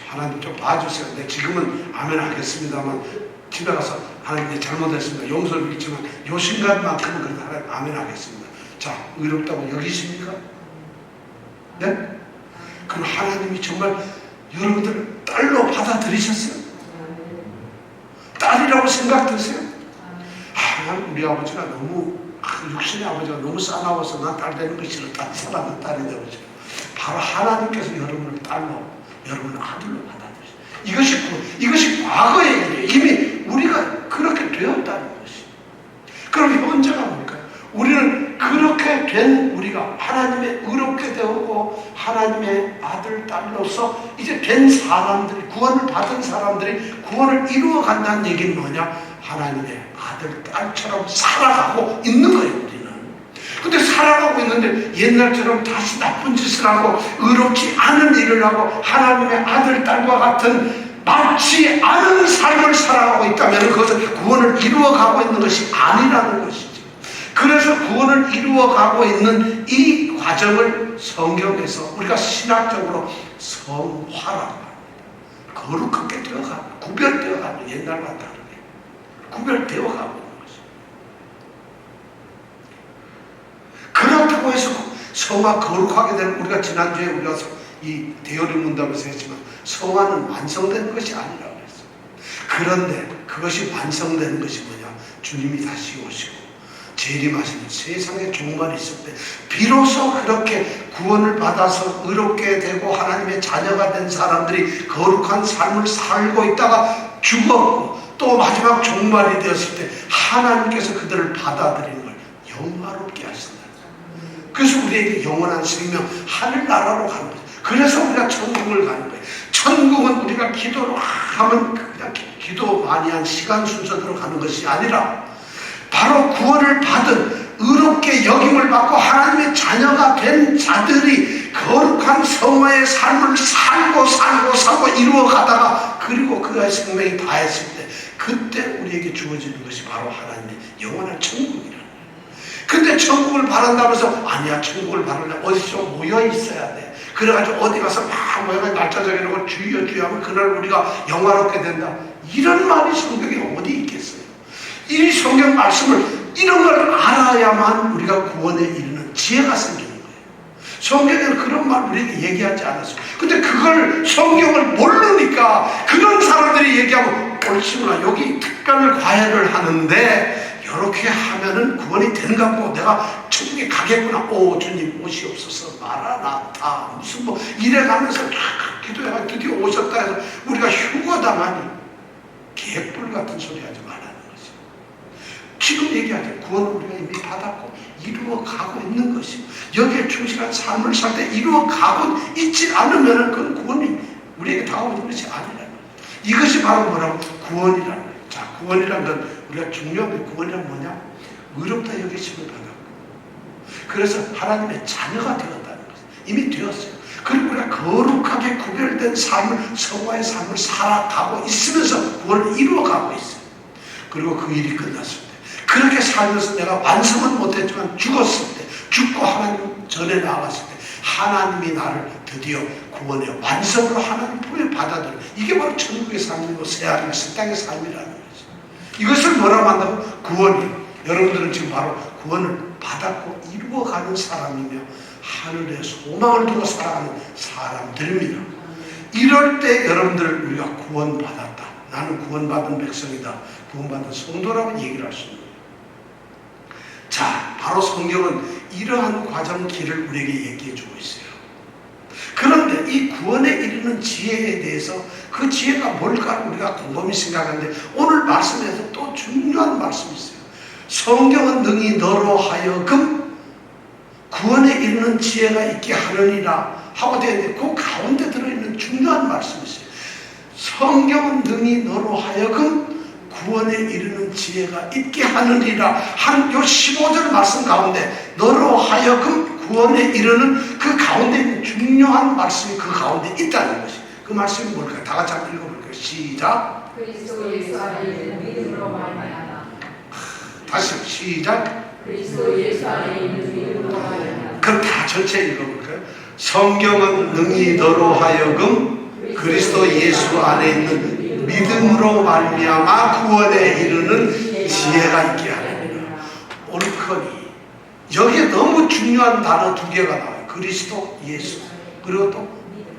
하나님 좀 봐주세요. 네, 지금은 아멘 하겠습니다만 집에 가서 하나님 잘못했습니다. 용서를 빌지만 요 순간만큼은 그래도 하나님 아멘 하겠습니다. 자, 의롭다고 여기십니까? 네? 그럼 하나님이 정말 여러분들을 딸로 받아들이셨어요? 딸이라고 생각되세요? 하나님 우리 아버지가 너무 그 육신의 아버지가 너무 싸나워서 난 딸 되는 거 싫었다. 사랑하는 딸이 되고 싶어. 바로 하나님께서 여러분을 딸로, 여러분을 아들로 받아들이세요. 이것이 과거의 일이에요. 이미 우리가 그렇게 되었다는 것이. 그럼 현재가 뭘까요? 우리는 그렇게 된 우리가 하나님의 의롭게 되었고 하나님의 아들, 딸로서 이제 된 사람들이, 구원을 받은 사람들이 구원을 이루어 간다는 얘기는 뭐냐? 하나님의 아들, 딸처럼 살아가고 있는 거예요, 우리는. 근데 살아가고 있는데 옛날처럼 다시 나쁜 짓을 하고 의롭지 않은 일을 하고 하나님의 아들, 딸과 같은 맞지 않은 삶을 살아가고 있다면 그것은 구원을 이루어가고 있는 것이 아니라는 것이죠. 그래서 구원을 이루어가고 있는 이 과정을 성경에서 우리가 신학적으로 성화라고 합니다. 거룩하게 되어가고 구별되어가고 옛날과 다르게 구별되어가고 있는 것이죠. 그렇다고 해서 성화 거룩하게 되는, 우리가 지난주에 우리가 이 대요리 문답에서 했지만 성화는 완성된 것이 아니라고 했어요. 그런데 그것이 완성되는 것이 뭐냐? 주님이 다시 오시고 재림하시는 세상의 종말이 있을 때 비로소 그렇게 구원을 받아서 의롭게 되고 하나님의 자녀가 된 사람들이 거룩한 삶을 살고 있다가 죽었고 또 마지막 종말이 되었을 때 하나님께서 그들을 받아들이는 걸 영화롭게 하신다. 그래서 우리에게 영원한 생명, 하늘나라로 가는 거죠. 그래서 우리가 천국을 가는 거예요. 천국은 우리가 기도를 하면 그냥 기도 많이 한 시간 순서대로 가는 것이 아니라 바로 구원을 받은 의롭게 여김을 받고 하나님의 자녀가 된 자들이 거룩한 성화의 삶을 살고 이루어 가다가 그리고 그의 생명이 다했을 때 그때 우리에게 주어지는 것이 바로 하나님의 영원한 천국이라는 거예요. 근데 천국을 바란다면서 아니야, 천국을 바라려면 어디서 모여 있어야 돼. 그래가지고 어디 가서 막 모여가지고 날짜 정해놓고 주여 하면 그날 우리가 영화롭게 된다. 이런 말이 성경에 어디 있겠어요? 이 성경 말씀을 이런 걸 알아야만 우리가 구원에 이르는 지혜가 생기는 거예요. 성경에는 그런 말 우리에게 얘기하지 않았어요. 근데 그걸 성경을 모르니까 그런 사람들이 얘기하고 옳지구나, 여기 특별 과외를 하는데 이렇게 하면은 구원이 되는가 보고 내가 천국에 가겠구나. 오, 주님 오시옵소서, 마라나타 무슨 뭐 이래가면서 기도해가 드디어 오셨다 해서 우리가 휴거당하니 개뿔 같은 소리 하지 말라는 거죠. 지금 얘기하죠. 구원을 우리가 이미 받았고 이루어가고 있는 것이, 여기에 충실한 삶을 살 때 이루어가고 있지 않으면 그건 구원이 우리에게 다가오는 것이 아니라는 거죠. 이것이 바로 뭐라고? 구원이라는 거예요. 자, 구원이라는 건 우리가 중요한 게, 구원이란 뭐냐? 의롭다 여기심을 받았고 그래서 하나님의 자녀가 되었다는 거죠. 이미 되었어요. 그리고 우리가 거룩하게 구별된 삶을, 성화의 삶을 살아가고 있으면서 구원을 이루어가고 있어요. 그리고 그 일이 끝났을 때 그렇게 살면서 내가 완성은 못했지만 죽었을 때, 죽고 하나님 전에 나왔을 때 하나님이 나를 드디어 구원의 완성으로 하나님 품에 받아들여. 이게 바로 천국의 삶이고 새하늘의 새 땅의 삶이라는 거죠. 이것을 뭐라고 한다고? 구원이요. 여러분들은 지금 바로 구원을 받았고 이루어가는 사람이며 하늘의 소망을 두고 살아가는 사람들입니다. 이럴 때 여러분들 우리가 구원받았다, 나는 구원받은 백성이다, 구원받은 성도라고 얘기를 할 수 있는 거예요. 자, 바로 성경은 이러한 과정 길을 우리에게 얘기해 주고 있어요. 그런데 이 구원에 이르는 지혜에 대해서 그 지혜가 뭘까 우리가 곰곰이 생각하는데 오늘 말씀에서 또 중요한 말씀이 있어요. 성경은 능히 너로 하여금 구원에 이르는 지혜가 있게 하느니라 하고 되어 있는데 그 가운데 들어있는 중요한 말씀이 있어요. 성경은 능히 너로 하여금 구원에 이르는 지혜가 있게 하느니라 한 요 15절 말씀 가운데 너로 하여금 구원에 이르는 그 가운데 있는 중요한 말씀이 그 가운데 있다는 것이, 그 말씀이 뭘까요? 다 같이 한번 읽어볼까요? 시작. 그리스도 예수 안에 있는 믿음으로 말미암아. 다시 시작. 그리스도 예수 안에 있는 믿음으로 말미암아. 그럼 다 전체 읽어볼까요? 성경은 능히 너로 하여금 그리스도 예수 안에 있는 믿음으로 말미암아 구원에 이르는 지혜가 있게 하느니라. 옳거니 여기에 너무 중요한 단어 두 개가 나와요. 그리스도 예수, 그리고 또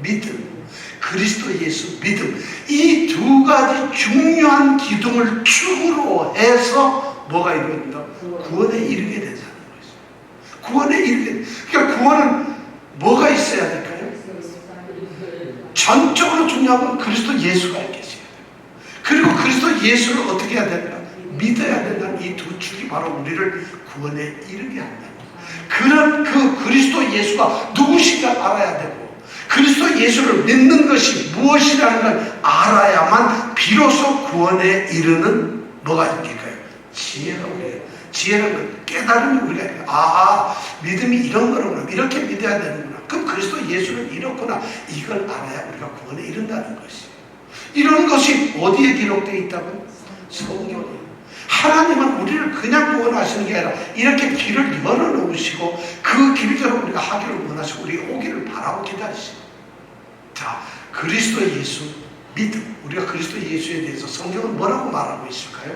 믿음. 그리스도 예수, 믿음. 이 두 가지 중요한 기둥을 축으로 해서 뭐가 이루어진다? 구원에 이르게 되잖아요. 구원에 이르게. 그러니까 구원은 뭐가 있어야 될까요? 전적으로 중요한 건 그리스도 예수가 계셔야 돼요. 그리고 그리스도 예수를 어떻게 해야 될까? 믿어야 된다는 이 두 축이 바로 우리를 구원에 이르게 한다. 그런 그 그리스도 예수가 누구신가 알아야 되고, 그리스도 예수를 믿는 것이 무엇이라는 걸 알아야만 비로소 구원에 이르는 뭐가 생길까요? 지혜가 우리예요. 지혜는 그 깨달음이 우리가 믿음이 이런 거로구나, 이렇게 믿어야 되는구나, 그럼 그리스도 예수는 이렇구나, 이걸 알아야 우리가 구원에 이른다는 것이에요. 이런 것이 어디에 기록되어 있다고요? 성경에. 하나님은 우리를 그냥 구원하시는 게 아니라 이렇게 길을 열어놓으시고 그 길대로 우리가 하기를 원하시고 우리 오기를 바라고 기다리시고. 자, 그리스도 예수 믿음. 우리가 그리스도 예수에 대해서 성경은 뭐라고 말하고 있을까요?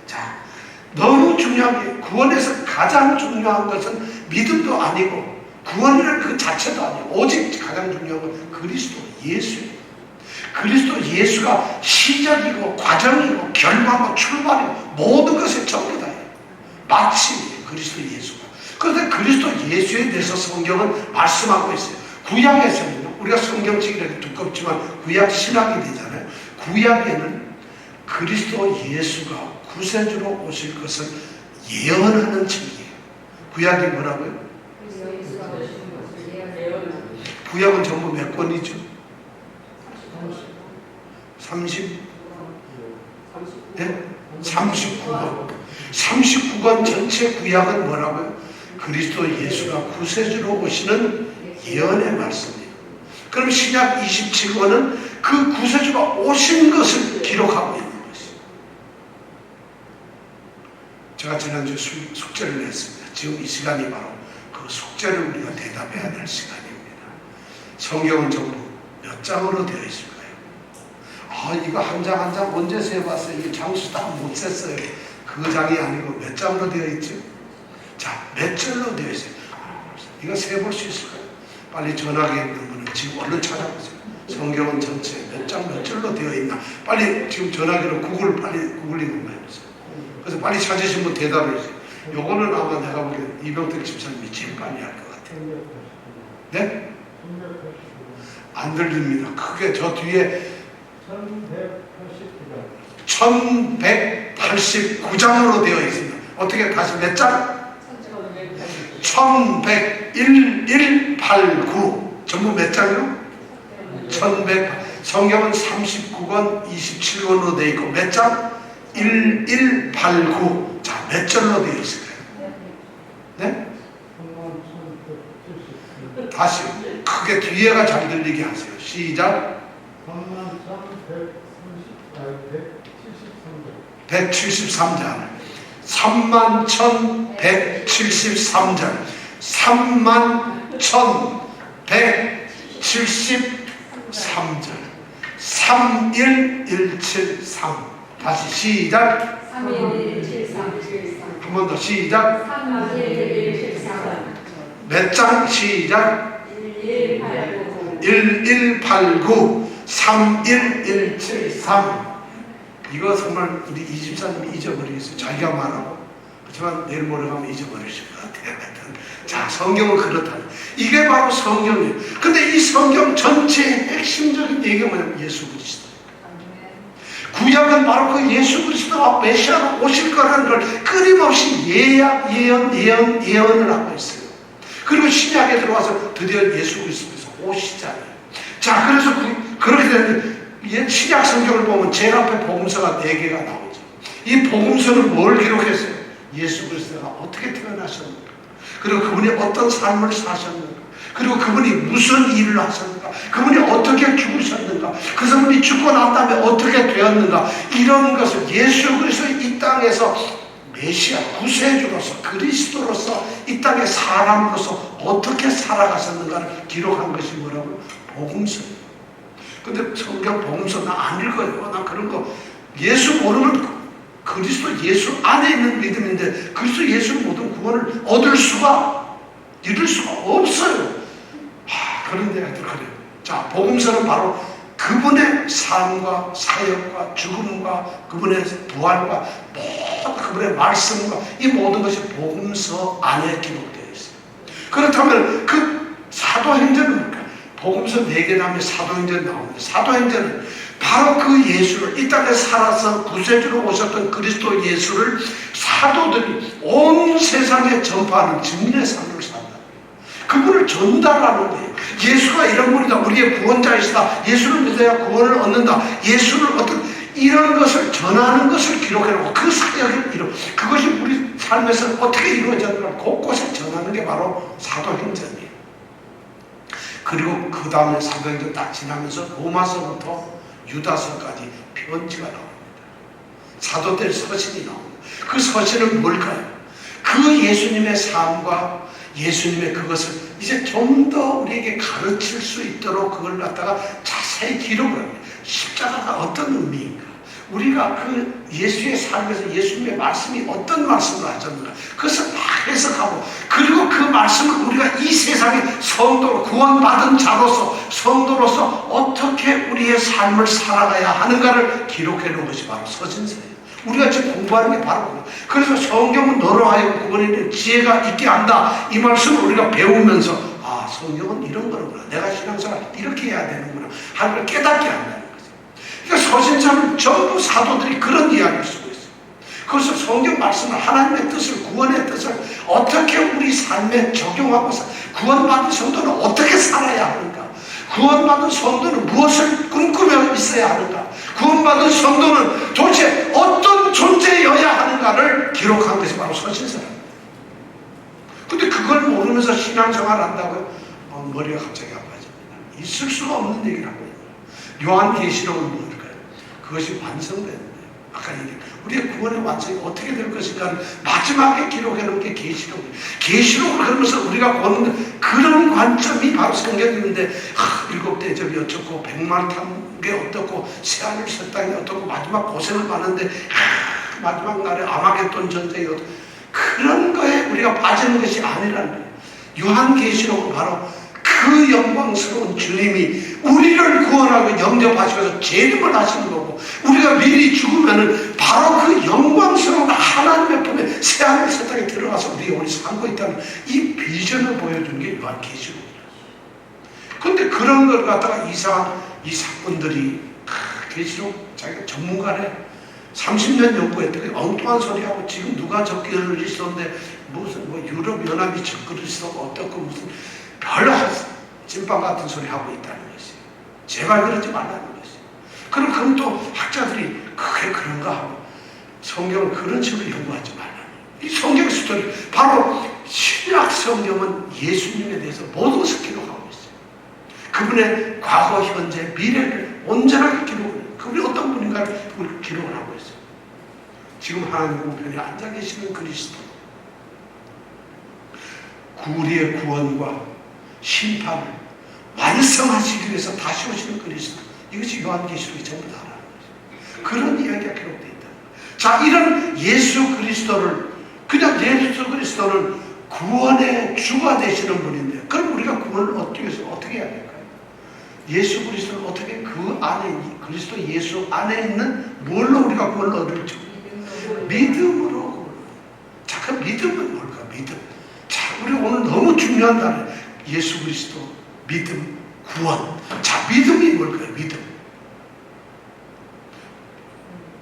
자, 너무 중요한 게, 구원에서 가장 중요한 것은 믿음도 아니고 구원이라는 그 자체도 아니고 오직 가장 중요한 건 그리스도 예수예요. 그리스도 예수가 시작이고 과정이고 결과고 출발이고 모든 것의 전부 다예요. 마침이에요, 그리스도 예수가. 그런데 그리스도 예수에 대해서 성경은 말씀하고 있어요. 구약에서는요, 우리가 성경책이 이렇게 두껍지만 구약 신학이 되잖아요. 구약에는 그리스도 예수가 구세주로 오실 것을 예언하는 책이에요. 구약이 뭐라고요? 구약은 전부 몇 권이죠? 39권. 39권 전체 구약은 뭐라고요? 그리스도 예수가 구세주로 오시는 예언의 말씀이에요. 그럼 신약 27권은 그 구세주가 오신 것을 기록하고 있는 것이에요. 제가 지난주에 숙제를 냈습니다. 지금 이 시간이 바로 그 숙제를 우리가 대답해야 될 시간입니다. 성경은 전부 몇 장으로 되어 있을까요? 이거 한 장 한 장 언제 세봤어요? 이게 장수 다 못 셌어요. 그 장이 아니고 몇 장으로 되어 있죠? 자, 몇 절로 되어 있어요? 이거 세볼 수 있을까요? 빨리 전화기에 있는 분은 지금 얼른 찾아보세요. 성경은 전체 몇 장 몇 절로 되어 있나? 빨리 지금 전화기로 구글링을 해보세요. 그래서 빨리 찾으신 분 대답해 주세요. 요거는 아마 내가 보기엔 이병택 집사님이 제일 빨리 할 것 같아요. 네? 안 들립니다. 크게 저 뒤에 1189장으로 되어 있습니다. 어떻게 다시 몇 장? 1189 전부 몇 장이요? 1100. 성경은 39권 27권으로 되어 있고 몇 장? 1189. 자, 몇 절로 되어 있을까요? 네? 다시 크게 뒤에가 잘 들리게 하세요. 시작. 173절. 31,173절. 31,173절. 31173. 다시 시작. 31173. 한 번 더 시작. 31173. 몇 장 시작. 1189. 31173. 이거 정말 우리 이 집사님이 잊어버리겠어요. 자기가 말하고. 그렇지만 내일 모레 가면 잊어버리실 것 같아요. 자, 성경은 그렇다. 이게 바로 성경이에요. 근데 이 성경 전체의 핵심적인 얘기가 뭐냐면 예수 그리스도. 구약은 바로 그 예수 그리스도가 메시아로 오실 거라는 걸 끊임없이 예언을 하고 있어요. 그리고 신약에 들어와서 드디어 예수 그리스도께서 오시잖아요. 자, 그래서 그렇게 되는데 신약 성경을 보면 제일 앞에 복음서가 4개가 나오죠. 이 복음서는 뭘 기록했어요? 예수 그리스도가 어떻게 태어나셨는가, 그리고 그분이 어떤 삶을 사셨는가, 그리고 그분이 무슨 일을 하셨는가, 그분이 어떻게 죽으셨는가, 그 사람이 죽고 난 다음에 어떻게 되었는가, 이런 것을 예수 그리스도 이 땅에서 메시아 구세주로서 그리스도로서 이 땅의 사람으로서 어떻게 살아가셨는가를 기록한 것이 뭐라고요? 복음서예요. 근데 성경 복음서 나 안 읽어요. 나 그런 거 예수 모르면 그리스도 예수 안에 있는 믿음인데 그리스도 예수 모든 구원을 얻을 수가 이룰 수가 없어요. 그런데 하여튼 그래요. 자, 복음서는 바로 그분의 삶과 사역과 죽음과 그분의 부활과 모든 그분의 말씀과 이 모든 것이 복음서 안에 기록되어 있어요. 그렇다면 그 사도행전은 뭘까? 복음서 4개 다음에 사도행전 나옵니다. 사도행전은 바로 그 예수를, 이 땅에 살아서 구세주로 오셨던 그리스도 예수를 사도들이 온 세상에 전파하는 증인의 삶을 산다. 그분을 전달하는 거예요. 예수가 이런 분이다, 우리의 구원자이시다, 예수를 믿어야 구원을 얻는다, 예수를 어떤 이런 것을 전하는 것을 기록해놓고 그 사역을 그것이 우리 삶에서 어떻게 이루어졌는가 곳곳에 전하는 게 바로 사도행전이에요. 그리고 그 다음에 사도행전 딱 지나면서 로마서부터 유다서까지 편지가 나옵니다. 사도들 서신이 나옵니다. 그 서신은 뭘까요? 그 예수님의 삶과 예수님의 그것을 이제 좀 더 우리에게 가르칠 수 있도록 그걸 갖다가 자세히 기록을 합니다. 십자가가 어떤 의미인가? 우리가 그 예수의 삶에서 예수님의 말씀이 어떤 말씀을 하셨는가? 그것을 막 해석하고, 그리고 그 말씀을 우리가 이 세상의 성도로 구원받은 자로서, 성도로서 어떻게 우리의 삶을 살아가야 하는가를 기록해 놓은 것이 바로 서신서예요. 우리가 지금 공부하는 게 바로 그거예요. 그래서 성경은 너로 하여금 구원에 지혜가 있게 한다, 이 말씀을 우리가 배우면서 아, 성경은 이런 거구나, 내가 신앙생활 이렇게 해야 되는구나 하는 걸 깨닫게 한다는 거죠. 그러니까 서신서는 전부 사도들이 그런 이야기를 쓰고 있어요. 그래서 성경 말씀을, 하나님의 뜻을, 구원의 뜻을 어떻게 우리 삶에 적용하고, 구원받은 성도는 어떻게 살아야 하는가, 구원받은 성도는 무엇을 꿈꾸며 있어야 하는가, 구원받은 성도는 도대체 어떤 존재여야 하는가를 기록한 것이 바로 서신서입니다. 근데 그걸 모르면서 신앙생활 한다고요? 머리가 갑자기 아파집니다. 있을 수가 없는 얘기를 하고 있는 거예요. 요한계시록은 뭘까요? 그것이 완성되는데, 아까 얘기한 우리의 구원의 완성이 어떻게 될 것인가를 마지막에 기록해 놓은 게 계시록이에요. 계시록을 그러면서 우리가 보는 그런 관점이 바로 성경인데, 7대 대접이 어떻고, 백만 탐게 어떻고, 새하늘 새 땅이 어떻고, 마지막 고생을 받는데 마지막 날에 아마겟돈 전쟁이 어떻고, 그런 거에 우리가 빠지는 것이 아니라는 거예요. 요한계시록은 바로 그 영광스러운 주님이 우리를 구원하고 영접하시면서 재림을 하시는 거고, 우리가 미리 죽으면은 바로 그 영광스러운 하나님의 품에 새하늘 새 땅에 들어가서 우리 살고 있다는 이 비전을 보여준 게 요한계시록이에요. 근데 그런 걸 갖다가 이 사건들이 계시록 자기가 전문가래, 30년 연구했더니 엉뚱한 소리하고, 지금 누가 적기를 있었는데 무슨 유럽연합이 적기를 있어 어떻고 무슨 별 찐빵 같은 소리 하고 있다는 것이에요. 제발 그러지 말라는 것이에요. 그럼 또 학자들이 그게 그런가 하고, 성경을 그런 식으로 연구하지 말라는 거예요. 이 성경 스토리, 바로 신약 성경은 예수님에 대해서 모든 것을 기록하고 있어요. 그분의 과거, 현재, 미래를 온전하게 기록을 해요. 그분이 어떤 분인가를 기록을 하고 있어요. 지금 하나님 우편에 앉아 계시는 그리스도, 우리의 구원과 심판을 완성하시기 위해서 다시 오시는 그리스도, 이것이 요한계시록이 전부 다라는 거죠. 그런 이야기가 기록되어 있다. 자, 이런 예수 그리스도를, 그냥 예수 그리스도는 구원의 주가 되시는 분인데, 그럼 우리가 구원을 얻기 위해서 어떻게 해야 될까요? 예수 그리스도를 어떻게, 그 안에, 그리스도 예수 안에 있는 뭘로 우리가 구원을 얻을지? 믿음으로. 자, 그 믿음은 뭘까? 믿음. 자, 우리 오늘 너무 중요한 단어, 예수 그리스도, 믿음, 구원. 자, 믿음이 뭘까요? 믿음.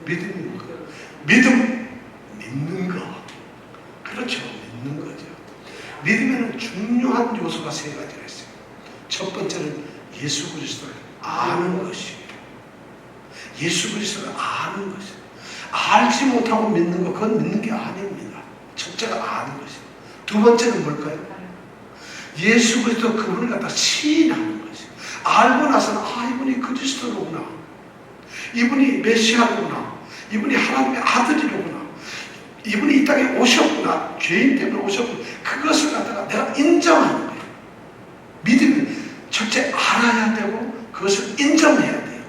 믿음이 뭘까요? 믿음, 믿는 거. 그렇죠. 믿는 거죠. 믿음에는 중요한 요소가 3가지가 있어요. 첫 번째는 예수 그리스도를 아는 것이에요. 예수 그리스도를 아는 것이에요. 알지 못하고 믿는 거, 그건 믿는 게 아닙니다. 첫째가 아는 것이에요. 두 번째는 뭘까요? 예수 그리스도 그분을 갖다 시인하는 것이에요. 알고 나서는 이분이 그리스도로구나, 이분이 메시아로구나, 이분이 하나님의 아들이로구나, 이분이 이 땅에 오셨구나, 죄인 때문에 오셨구나, 그것을 갖다가 내가 인정하는 거예요. 믿음이 첫째 알아야 되고 그것을 인정해야 돼요.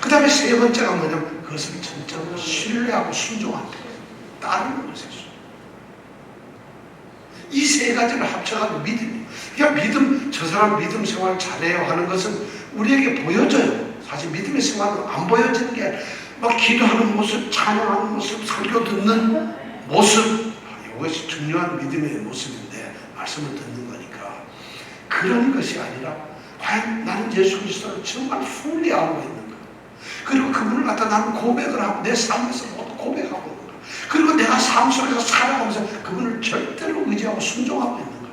그 다음에 3번째가 뭐냐면 그것을 진짜로 신뢰하고 순종하는 거예요. 따르는 것이죠. 이 3가지를 합쳐가지고 믿음이에요. 그러니까 믿음, 저 사람 믿음 생활 잘해요 하는 것은 우리에게 보여져요. 사실 믿음의 생활은 안 보여지는 게, 막 기도하는 모습, 찬양하는 모습, 설교 듣는 모습, 이것이 중요한 믿음의 모습인데, 말씀을 듣는 거니까 그런 것이 아니라 과연 나는 예수 그리스도를 정말 fully 알고 있는가, 그리고 그분을 갖다 나는 고백을 하고 내 삶에서 모두 고백하고 있는가, 그리고 내가 삶 속에서 살아가면서 그분을 절대로 의지하고 순종하고 있는가,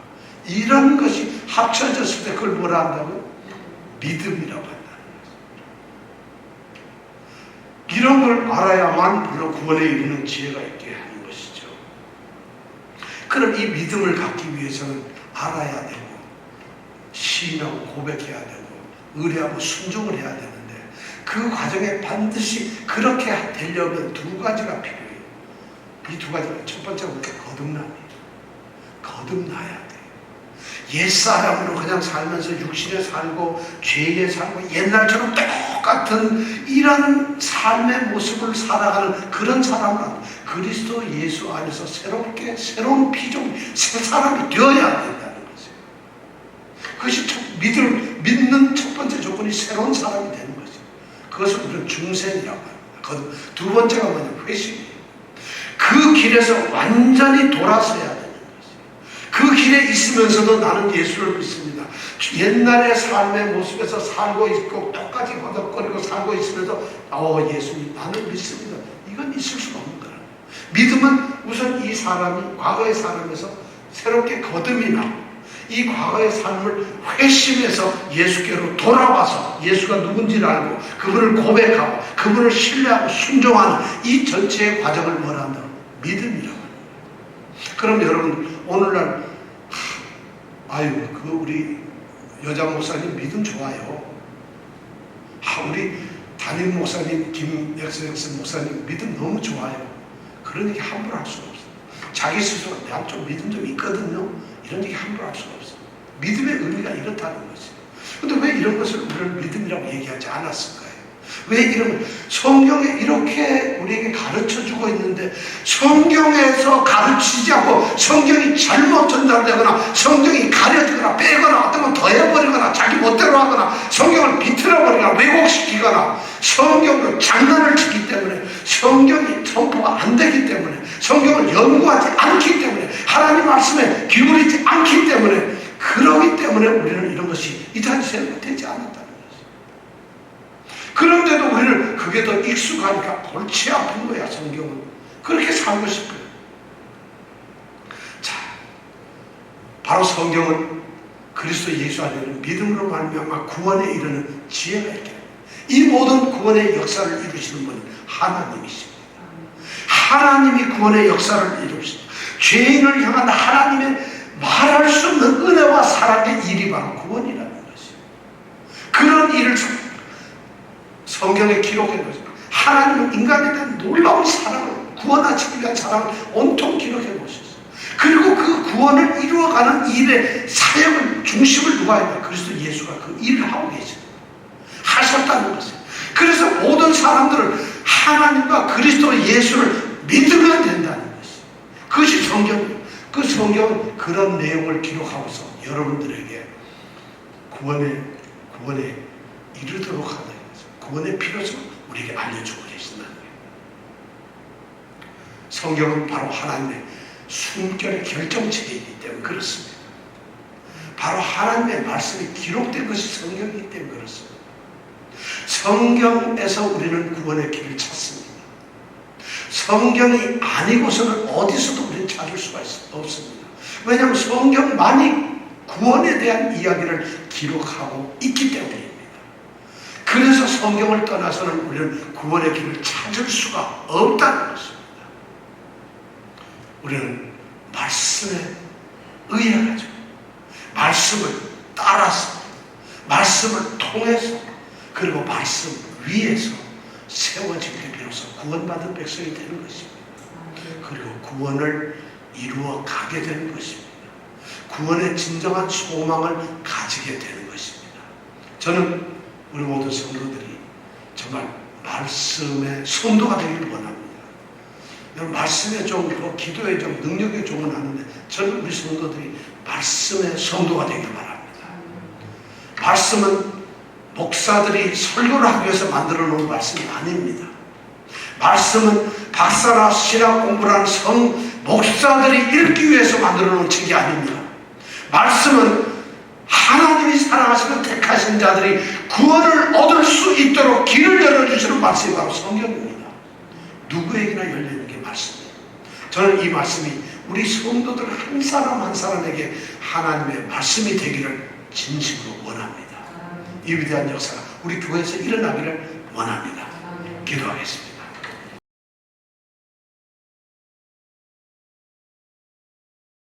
이런 것이 합쳐졌을 때 그걸 뭐라 한다고요? 믿음이라고 한다는 거죠. 이런 걸 알아야만 물론 구원에 이르는 지혜가 있게 하는 것이죠. 그럼 이 믿음을 갖기 위해서는 알아야 되고 시인하고 고백해야 되고 의뢰하고 순종을 해야 되는데, 그 과정에 반드시 그렇게 되려면 두 가지가 필요해요. 이 두 가지가, 첫 번째가 거듭남이에요. 거듭나야 돼요. 옛사람으로 그냥 살면서 육신에 살고 죄에 살고 옛날처럼 똑같은 이런 삶의 모습을 살아가는 그런 사람은 그리스도 예수 안에서 새롭게 새로운 피조물, 새 사람이 되어야 된다는 거죠. 그것이 믿는 첫 번째 조건이 새로운 사람이 되는 거죠. 그것을 우리는 중생이라고 합니다. 두 번째가 뭐냐면 회심이에요. 그 길에서 완전히 돌아서야 되는 거죠. 그 길에 있으면서도 나는 예수를 믿습니다. 옛날의 삶의 모습에서 살고 있고 똑같이 거듭거리고 살고 있으면서 예수님 나는 믿습니다. 이건 있을 수가 없는 거예요. 믿음은 우선 이 사람이 과거의 삶에서 새롭게 거듭이 나고 이 과거의 삶을 회심해서 예수께로 돌아와서 예수가 누군지를 알고 그분을 고백하고 그분을 신뢰하고 순종하는 이 전체의 과정을 뭐라 한다고? 믿음이라고 합니다. 그럼 여러분 오늘날 우리 여자 목사님 믿음 좋아요. 우리 담임 목사님 김XX 목사님 믿음 너무 좋아요. 그런 얘기 함부로 할 수가 없어요. 자기 스스로 내가 좀 믿음 좀 있거든요. 이런 얘기 함부로 할 수가 없어요. 믿음의 의미가 이렇다는 거지. 근데 왜 이런 것을 우리는 믿음이라고 얘기하지 않았을까요? 왜 이런 성경에 이렇게 우리에게 가르쳐주고 있는데 성경에서 가르치지 않고 성경이 잘못 전달되거나 성경이 가려지거나 빼거나 어떤 건 더해버리거나 자기 멋대로 하거나 성경을 비틀어버리거나 왜곡시키거나 성경으로 장난을 치기 때문에 성경이 선포가 안 되기 때문에 성경을 연구하지 않기 때문에 하나님 말씀에 기울이지 않기 때문에 그러기 때문에 우리는 이런 것이 이단세가 되지 않았다는 거죠. 그런데도 우리는 그게 더 익숙하니까 골치 아픈 거야. 성경은 그렇게 살고 싶어요. 자, 바로 성경은 그리스도 예수 안에는 믿음으로 말미암아 구원에 이르는 지혜가 있게 합니다. 이 모든 구원의 역사를 이루시는 분은 하나님이십니다. 하나님이 구원의 역사를 이루십니다. 죄인을 향한 하나님의 말할 수 없는 은혜와 사랑의 일이 바로 구원이라는 것이에요. 그런 일을 성경에 기록해 놓으십니다. 하나님은 인간에 대한 놀라운 사랑을, 구원하시기 위한 사랑을 온통 기록해 놓으셨어요. 그리고 그 구원을 이루어가는 일의 사역을, 중심을 누가 했냐? 그리스도 예수가 그 일을 하고 계십니다. 하셨다는 것이에요. 그래서 모든 사람들은 하나님과 그리스도 예수를 믿으면 된다는 것이에요. 그것이 성경이에요. 그 성경은 그런 내용을 기록하고서 여러분들에게 구원에 이르도록 하는 거죠. 구원의 필요성을 우리에게 알려주고 계신다는 거예요. 성경은 바로 하나님의 숨결의 결정체이기 때문에 그렇습니다. 바로 하나님의 말씀이 기록된 것이 성경이기 때문에 그렇습니다. 성경에서 우리는 구원의 길을 찾습니다. 성경이 아니고서는 어디서도 우리는 찾을 수가 없습니다. 왜냐하면 성경만이 구원에 대한 이야기를 기록하고 있기 때문입니다. 그래서 성경을 떠나서는 우리는 구원의 길을 찾을 수가 없다는 것입니다. 우리는 말씀에 의해가지고 말씀을 따라서 말씀을 통해서 그리고 말씀 위에서 세워질 때 비로소 구원받은 백성이 되는 것입니다. 그리고 구원을 이루어 가게 되는 것입니다. 구원의 진정한 소망을 가지게 되는 것입니다. 저는 우리 모든 성도들이 정말 말씀의 성도가 되기를 원합니다. 말씀의 종이고 기도의 종, 능력의 종은 아는데 저는 우리 성도들이 말씀의 성도가 되기를 바랍니다. 말씀은 목사들이 설교를 하기 위해서 만들어 놓은 말씀이 아닙니다. 말씀은 박사나 신학 공부를 하는 목사들이 읽기 위해서 만들어 놓은 책이 아닙니다. 말씀은 하나님이 사랑하시는 택하신 자들이 구원을 얻을 수 있도록 길을 열어주시는 말씀이 바로 성경입니다. 누구에게나 열리는 게 말씀이에요. 저는 이 말씀이 우리 성도들 한 사람 한 사람에게 하나님의 말씀이 되기를 진심으로 원합니다. 이 위대한 역사가 우리 교회에서 일어나기를 원합니다. 기도하겠습니다.